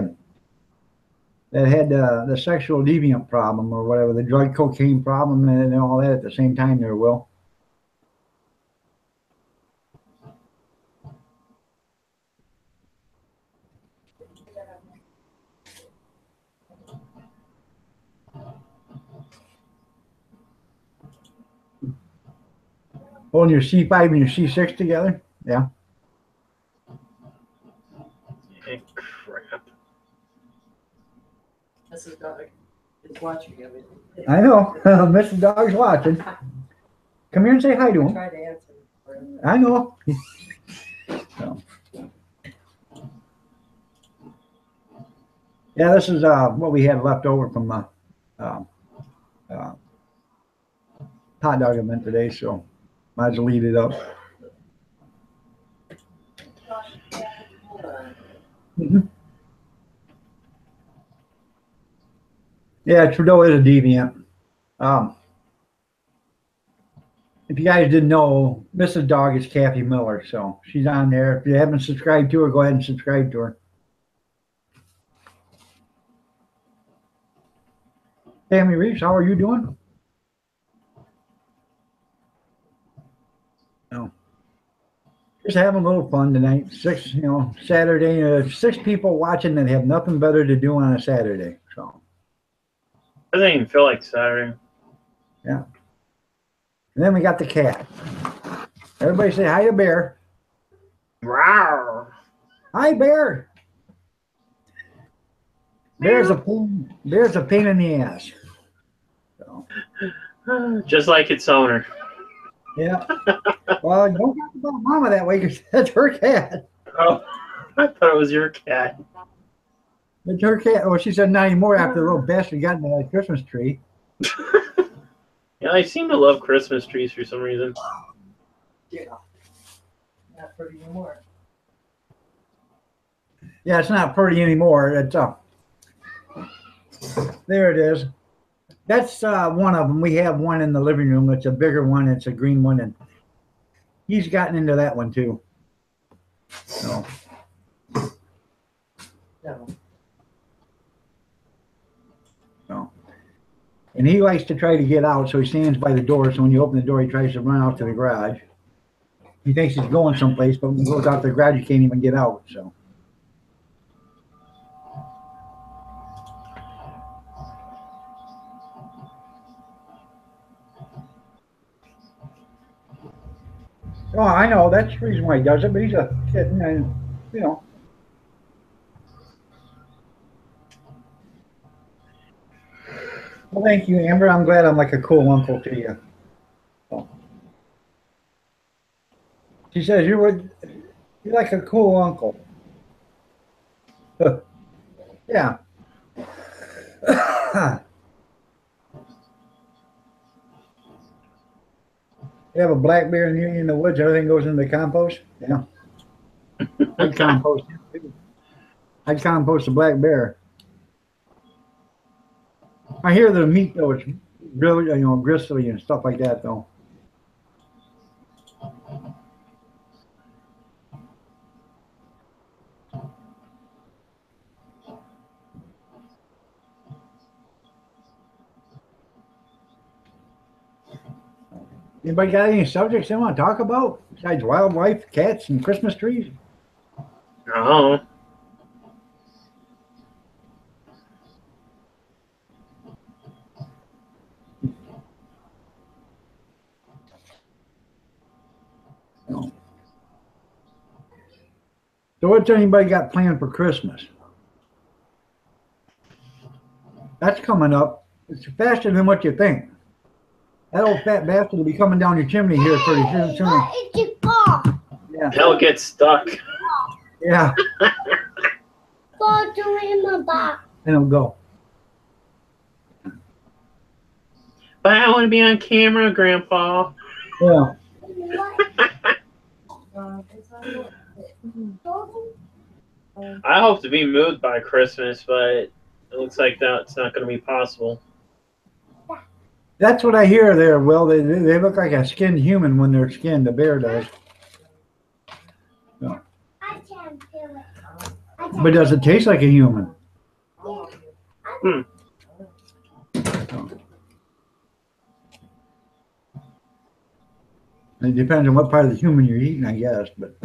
that had the sexual deviant problem or whatever, the drug cocaine problem and all that at the same time there, Will? Holding your C5 and your C6 together? Yeah. Hey, crap. This is dog. It's watching everything. I know. Mr. Dog's watching. Come here and say hi to him. Try to answer for him. I know. So. Yeah, this is what we had left over from hot dog event today, so might as well eat it up. Mhm. Yeah, Trudeau is a deviant. If you guys didn't know, Mrs. Dog is Kathy Miller, so she's on there. If you haven't subscribed to her, go ahead and subscribe to her. Tammy Reeves, how are you doing? having a little fun tonight. Saturday. 6 people watching that have nothing better to do on a Saturday. So. Doesn't even feel like Saturday. Yeah. And then we got the cat. Everybody say hi to Bear. Rawr. Hi, Bear. Bear's a pain in the ass. So. Just like its owner. Yeah. Well, don't talk about Mama that way because that's her cat. Oh, I thought it was your cat. It's her cat. Oh, she said not anymore after the little bastard got in the Christmas tree. Yeah, I seem to love Christmas trees for some reason. Yeah. Not pretty anymore. Yeah, it's not pretty anymore. It's there it is. That's one of them. We have one in the living room. It's a bigger one. It's a green one, and he's gotten into that one too. So. No. So. And he likes to try to get out, so he stands by the door. So when you open the door, he tries to run out to the garage. He thinks he's going someplace, but when he goes out to the garage, he can't even get out. So. Oh, I know. That's the reason why he does it, but he's a kitten, and, you know. Well, thank you, Amber. I'm glad I'm like a cool uncle to you. So. She says you're like a cool uncle. Yeah. You have a black bear in the woods, everything goes into the compost? Yeah. I'd compost a black bear. I hear the meat though, it's really, gristly and stuff like that though. Anybody got any subjects they want to talk about besides wildlife, cats, and Christmas trees? No. No. So what's anybody got planned for Christmas? That's coming up. It's faster than what you think. That old fat bastard will be coming down your chimney here pretty soon. Yeah. They'll get stuck. Yeah. Go to in my box. And it'll go. But I want to be on camera, Grandpa. Yeah. I hope to be moved by Christmas, but it looks like that's not going to be possible. That's what I hear there, Will. They look like a skinned human when they're skinned. The bear does. So. I can't feel it. But does it taste like a human? Hmm. It depends on what part of the human you're eating, I guess. But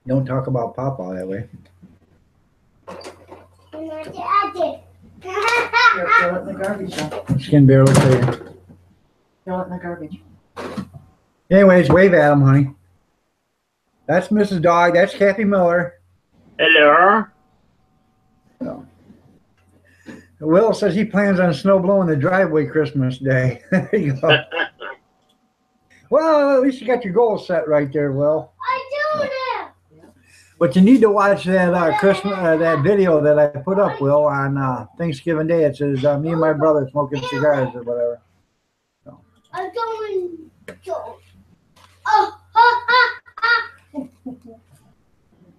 don't talk about Papa that way. Here, throw it in the garbage then. Skin bear looks like. Throw it in the garbage. Anyways, wave at him, honey. That's Mrs. Dog. That's Kathy Miller. Hello. So. Will says he plans on snow blowing the driveway Christmas Day. There you go. Well, at least you got your goals set right there, Will. I do it. But you need to watch that Christmas that video that I put up, Will, on Thanksgiving Day. It says me and my brother smoking cigars or whatever. So. I'm going to. Oh, ha, ha, ha.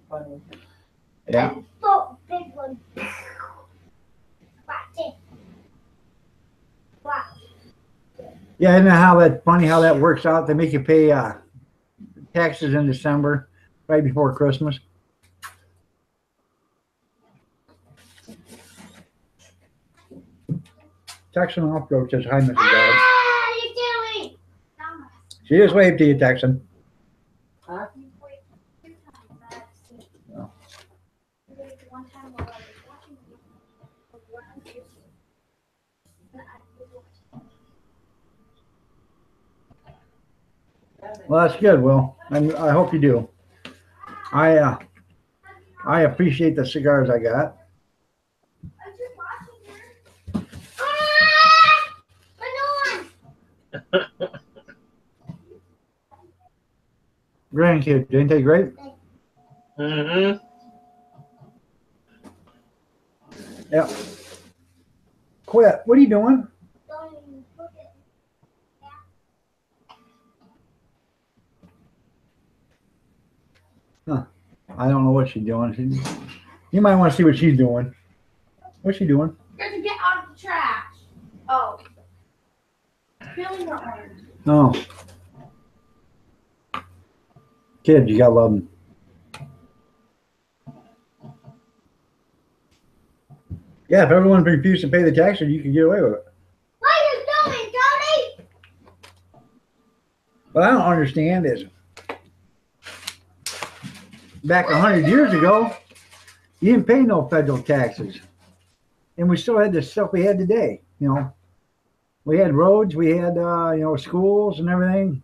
Funny. Yeah. So big one. Watch it. Wow. Yeah, isn't it how that funny how that works out? They make you pay taxes in December, right before Christmas. Texan off-road says hi, Mrs. Dog. You killing me. She just waved to you, Texan. Huh? Well, that's good, Will. I hope you do. I appreciate the cigars I got. Grandkids, ain't they great? Mm-hmm. Yep. Quit. What are you doing? Huh. I don't know what she's doing. You might want to see what she's doing. What's she doing? You're to get out of the trash. Oh. Feeling her arms. Oh. Kids, you gotta love them. Yeah, if everyone refused to pay the taxes, you could get away with it. What are you doing, Tony? What I don't understand is, back 100 years ago, you didn't pay no federal taxes. And we still had the stuff we had today, you know. We had roads, we had, you know, schools and everything.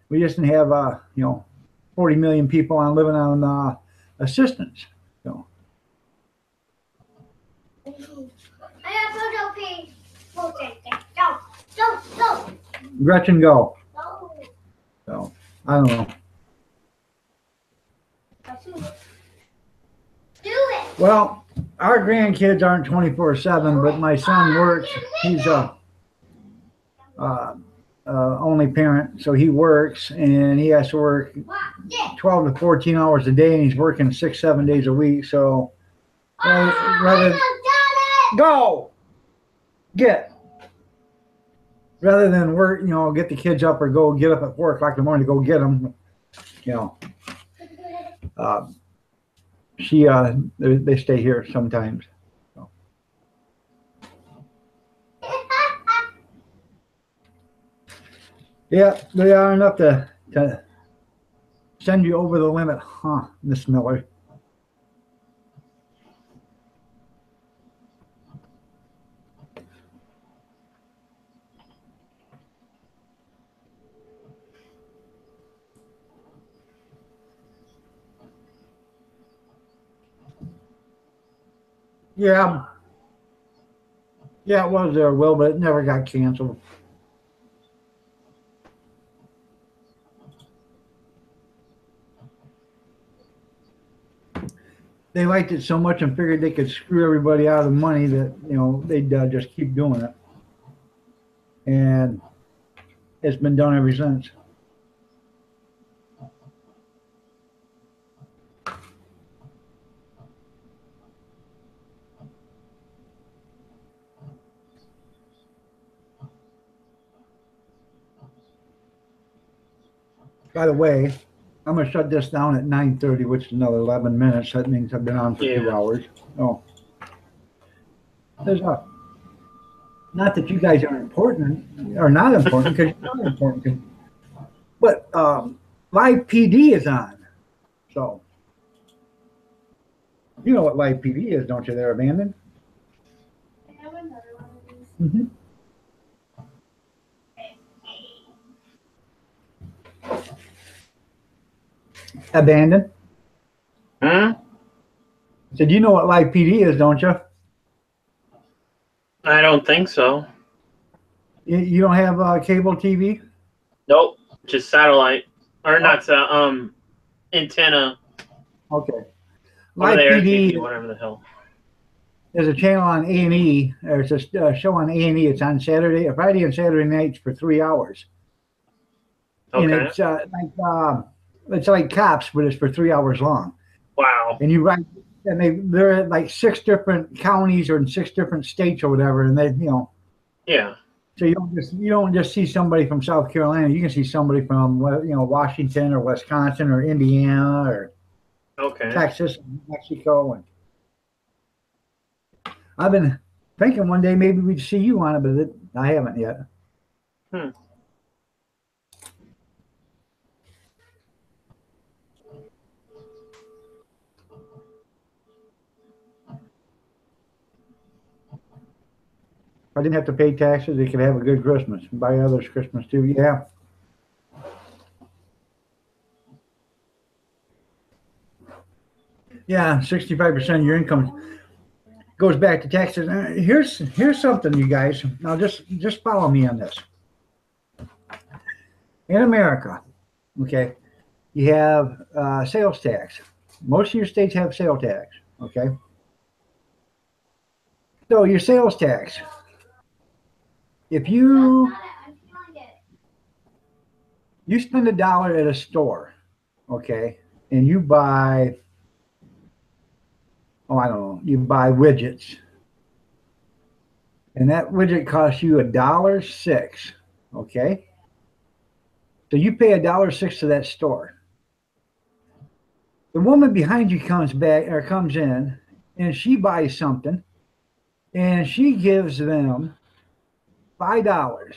We just didn't have, you know, 40 million people on living on assistance. So. I have photo page. Go. Gretchen, go. Go. So, I don't know. Do it. Well, our grandkids aren't 24/7, but my son works. He's a only parent, so he works, and he has to work 12 to 14 hours a day, and he's working 6-7 days a week. So, rather go rather than work, you know, get the kids up or go get up at 4 o'clock in the morning to go get them, you know. They stay here sometimes. So. Yeah, they are enough to send you over the limit, huh, Miss Miller? Yeah. Yeah, it was there, Will, but it never got canceled. They liked it so much and figured they could screw everybody out of the money that, you know, they'd just keep doing it. And it's been done ever since. By the way, I'm going to shut this down at 9:30, which is another 11 minutes. That means I've been on for 2 hours. Oh. There's not that you guys are important or not important, because you're not important. But Live PD is on. So, you know what Live PD is, don't you there, Abandon? I have another one of these. Mm-hmm. Abandon? Hmm? Said, you know what Live PD is, don't you? I don't think so. You don't have cable TV? Nope. Just satellite. Or not antenna. Okay. Over Live there, PD TV, whatever the hell. there's a channel on A&E. There's a show on A&E. It's on Friday and Saturday nights for 3 hours. Okay. And it's like Cops, but it's for 3 hours long. Wow. And you write, and they're at like 6 different counties or in 6 different states or whatever, and they, you know. Yeah. So you don't just see somebody from South Carolina. You can see somebody from, you know, Washington or Wisconsin or Indiana or Texas, and Mexico, and I've been Thinking one day maybe we'd see you on it, but I haven't yet. I didn't have to pay taxes. They could have a good Christmas. Buy others Christmas too. Yeah. Yeah, 65% of your income goes back to taxes. Here's something, you guys. Now just follow me on this. In America, okay, you have sales tax. Most of your states have sales tax. Okay. So your sales tax. If you spend $1 at a store, okay, and you buy, I don't know, you buy widgets, and that widget costs you $1.06, okay? So you pay $1.06 to that store. The woman behind you comes in, and she buys something, and she gives them $5,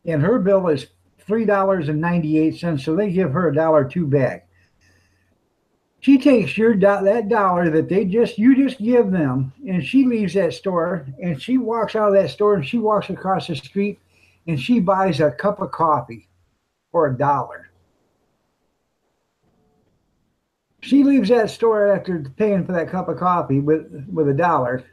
and her bill is $3.98, so they give her $1.02 back. She takes that dollar that you just give them, and she leaves that store, and she walks out of that store, and she walks across the street, and she buys a cup of coffee for $1. She leaves that store after paying for that cup of coffee with $1.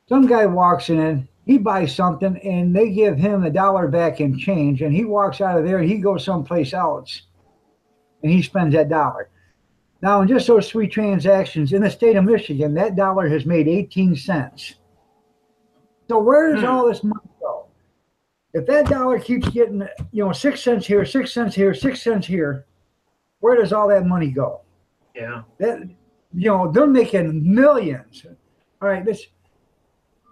Some guy walks in, he buys something, and they give him $1 back in change, and he walks out of there, and he goes someplace else, and he spends that $1. Now, in just those 3 transactions in the state of Michigan, that dollar has made 18 cents. So where does all this money go? If that dollar keeps getting, 6 cents here, 6 cents here, 6 cents here, where does all that money go? Yeah. They're making millions. All right,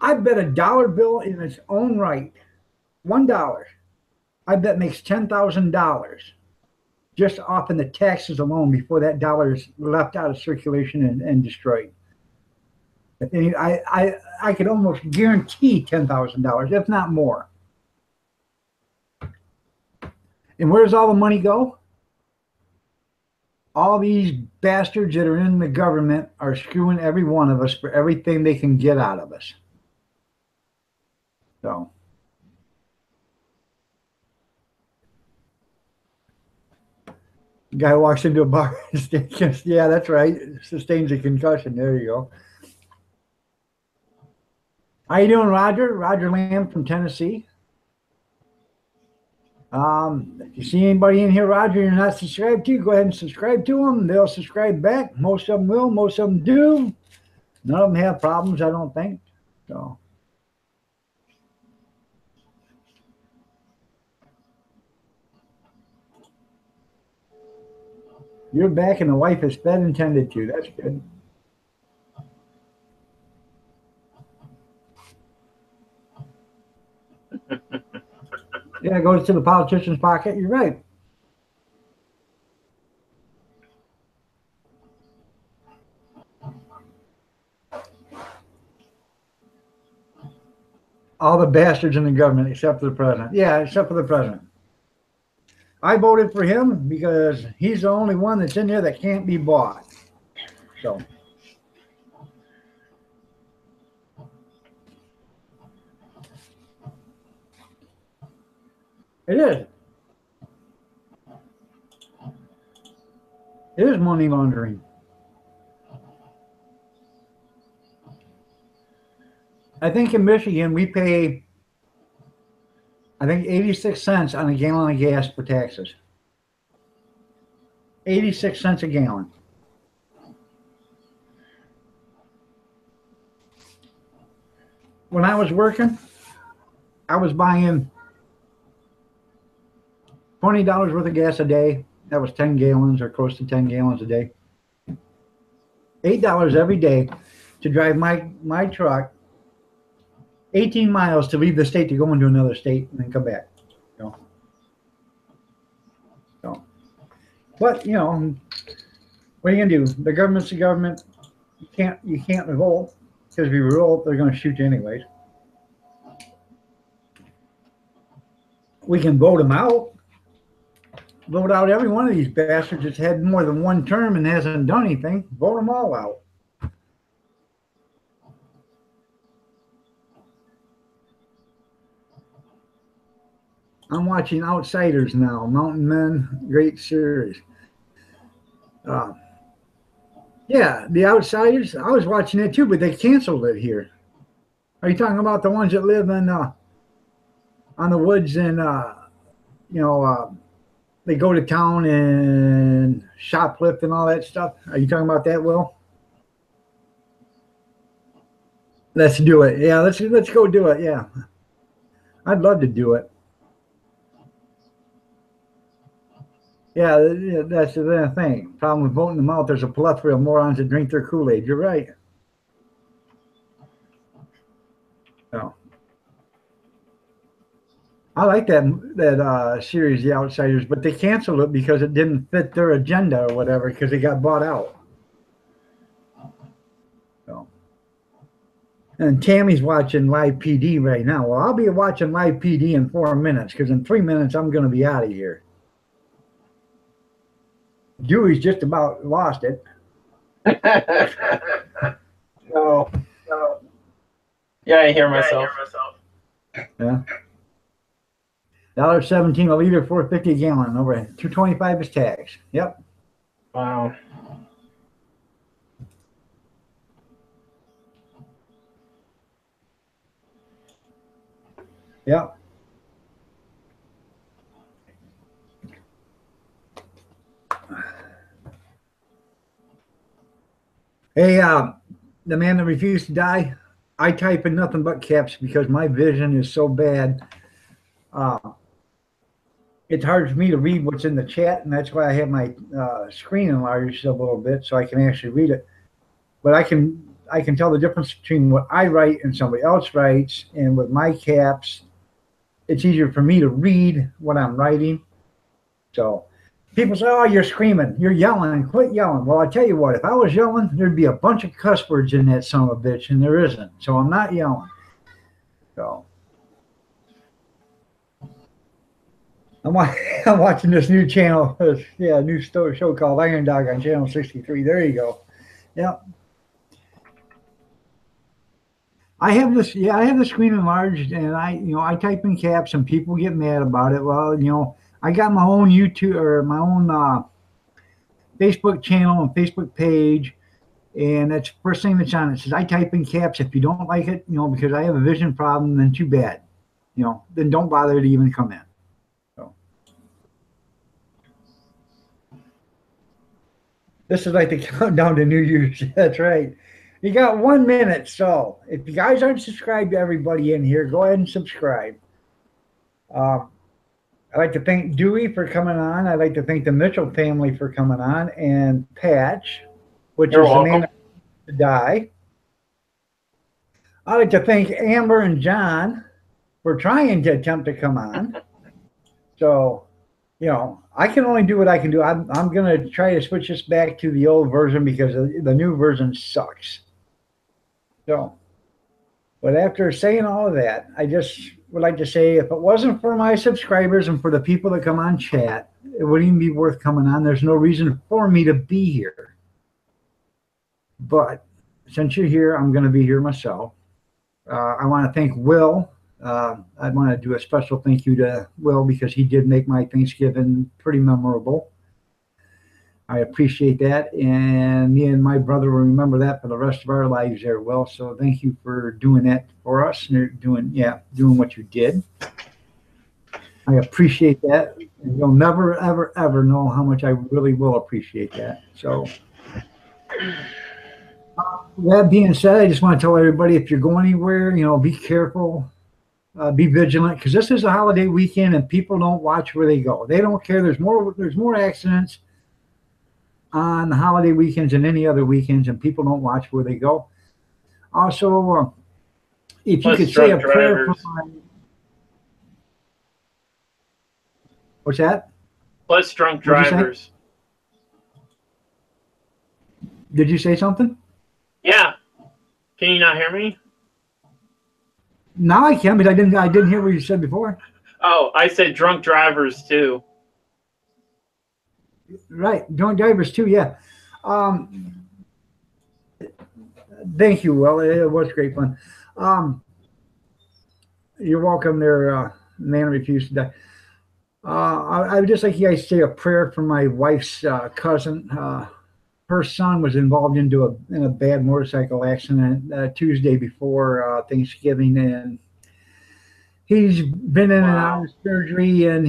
I bet $1 bill in its own right, $1, I bet makes $10,000. Just off in the taxes alone before that dollar is left out of circulation and destroyed. I could almost guarantee $10,000, if not more. And where does all the money go? All these bastards that are in the government are screwing every one of us for everything they can get out of us. So. Guy walks into a bar. Yeah, that's right. Sustains a concussion. There you go. How you doing, Roger? Roger Lamb from Tennessee. If you see anybody in here, Roger, you're not subscribed to, go ahead and subscribe to them. They'll subscribe back. Most of them will. Most of them do. None of them have problems, I don't think. So. You're back and the wife is fed and tended to. That's good. Yeah, it goes to the politician's pocket. You're right. All the bastards in the government except for the president. Yeah, except for the president. I voted for him because he's the only one that's in there that can't be bought. So. It is. It is money laundering. I think in Michigan we pay, I think 86 cents on a gallon of gas for taxes. 86 cents a gallon. When I was working, I was buying $20 worth of gas a day. That was 10 gallons or close to 10 gallons a day. $8 every day to drive my truck 18 miles to leave the state to go into another state and then come back. So, but what are you gonna do? The government's the government. You can't revolt, because if you revolt, they're gonna shoot you anyways. we can vote them out. Vote out every one of these bastards that's had more than one term and hasn't done anything. Vote them all out. I'm watching Outsiders now. Mountain Men, great series. Yeah, the Outsiders. I was watching it too, but they canceled it here. Are you talking about the ones that live in on the woods and they go to town and shoplift and all that stuff? Are you talking about that, Will? Let's do it. Yeah, let's go do it. Yeah, I'd love to do it. Yeah, that's the thing. Problem with voting them out, there's a plethora of morons that drink their Kool-Aid. You're right. So, I like that series, The Outsiders, but they canceled it because it didn't fit their agenda or whatever because it got bought out. So, and Tammy's watching Live PD right now. Well, I'll be watching Live PD in 4 minutes because in 3 minutes I'm going to be out of here. Dewey's just about lost it. So, yeah, I hear myself. yeah. $1.17 a liter, $4.50 a gallon. Over $2.25 is tax. Yep. Wow. Yep. Hey, the man that refused to die, I type in nothing but caps because my vision is so bad. It's hard for me to read what's in the chat, and that's why I have my screen enlarged a little bit so I can actually read it. But I can tell the difference between what I write and somebody else writes, and with my caps, it's easier for me to read what I'm writing. So people say, "Oh, you're screaming, you're yelling, quit yelling." Well, I tell you what, if I was yelling, there'd be a bunch of cuss words in that son of a bitch, and there isn't. So I'm not yelling. So I'm watching this new channel, new show called Iron Dog on channel 63. There you go. Yeah. I have the screen enlarged, and I type in caps, and people get mad about it. Well, I got my own YouTube or my own Facebook channel and Facebook page, and that's the first thing that's on it. It says I type in caps. If you don't like it, because I have a vision problem, then too bad. Then don't bother to even come in. So this is like the countdown to New Year's. That's right. You got 1 minute, so if you guys aren't subscribed to everybody in here, go ahead and subscribe. I'd like to thank Dewey for coming on. I'd like to thank the Mitchell family for coming on, and Patch, which You're is welcome. the man to die. I'd like to thank Amber and John for trying to attempt to come on. So, I can only do what I can do. I'm going to try to switch this back to the old version because the new version sucks. So, but after saying all of that, I just would like to say if it wasn't for my subscribers and for the people that come on chat, it wouldn't even be worth coming on. There's no reason for me to be here. But since you're here, I'm going to be here myself. I want to thank Will. I want to do a special thank you to Will because he did make my Thanksgiving pretty memorable. I appreciate that, and me and my brother will remember that for the rest of our lives there, Will. So thank you for doing that for us and doing what you did. I appreciate that. And you'll never, ever, ever know how much I really will appreciate that. So that being said, I just want to tell everybody if you're going anywhere, be careful. Be vigilant because this is a holiday weekend and people don't watch where they go. They don't care. There's more accidents on the holiday weekends than any other weekends, and people don't watch where they go. Also, if you could say a prayer for my... What's that? Plus drunk drivers. Did you say something? Yeah. Can you not hear me? Now I can, but I didn't hear what you said before. Oh, I said drunk drivers too. Right, drunk drivers too. Yeah. Thank you. Well, it was great fun. Um, you're welcome there, man refused to die. I would just like you guys to say a prayer for my wife's cousin. Her son was involved in a bad motorcycle accident Tuesday before Thanksgiving, and he's been in and out of surgery, and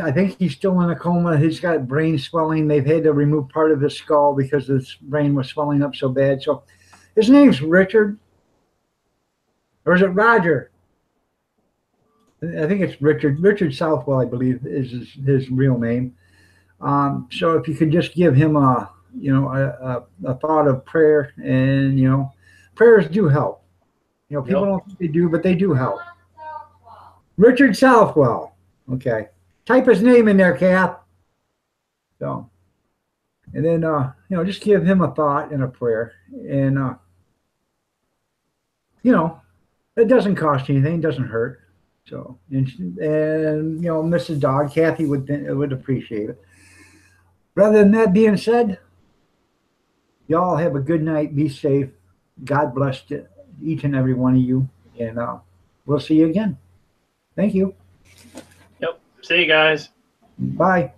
I think he's still in a coma. He's got brain swelling. They've had to remove part of his skull because his brain was swelling up so bad. So his name's Richard, or is it Roger? I think it's Richard. Richard Southwell, I believe, is his real name. So if you could just give him a thought of prayer, and prayers do help. People don't think they do, but they do help. Richard Southwell. Okay, type his name in there, Kath. So, and then just give him a thought and a prayer, and it doesn't cost you anything, it doesn't hurt. So, and Mrs. Dog, Kathy would appreciate it. Rather than that being said, y'all have a good night. Be safe. God bless each and every one of you, and we'll see you again. Thank you. Yep. See you guys. Bye.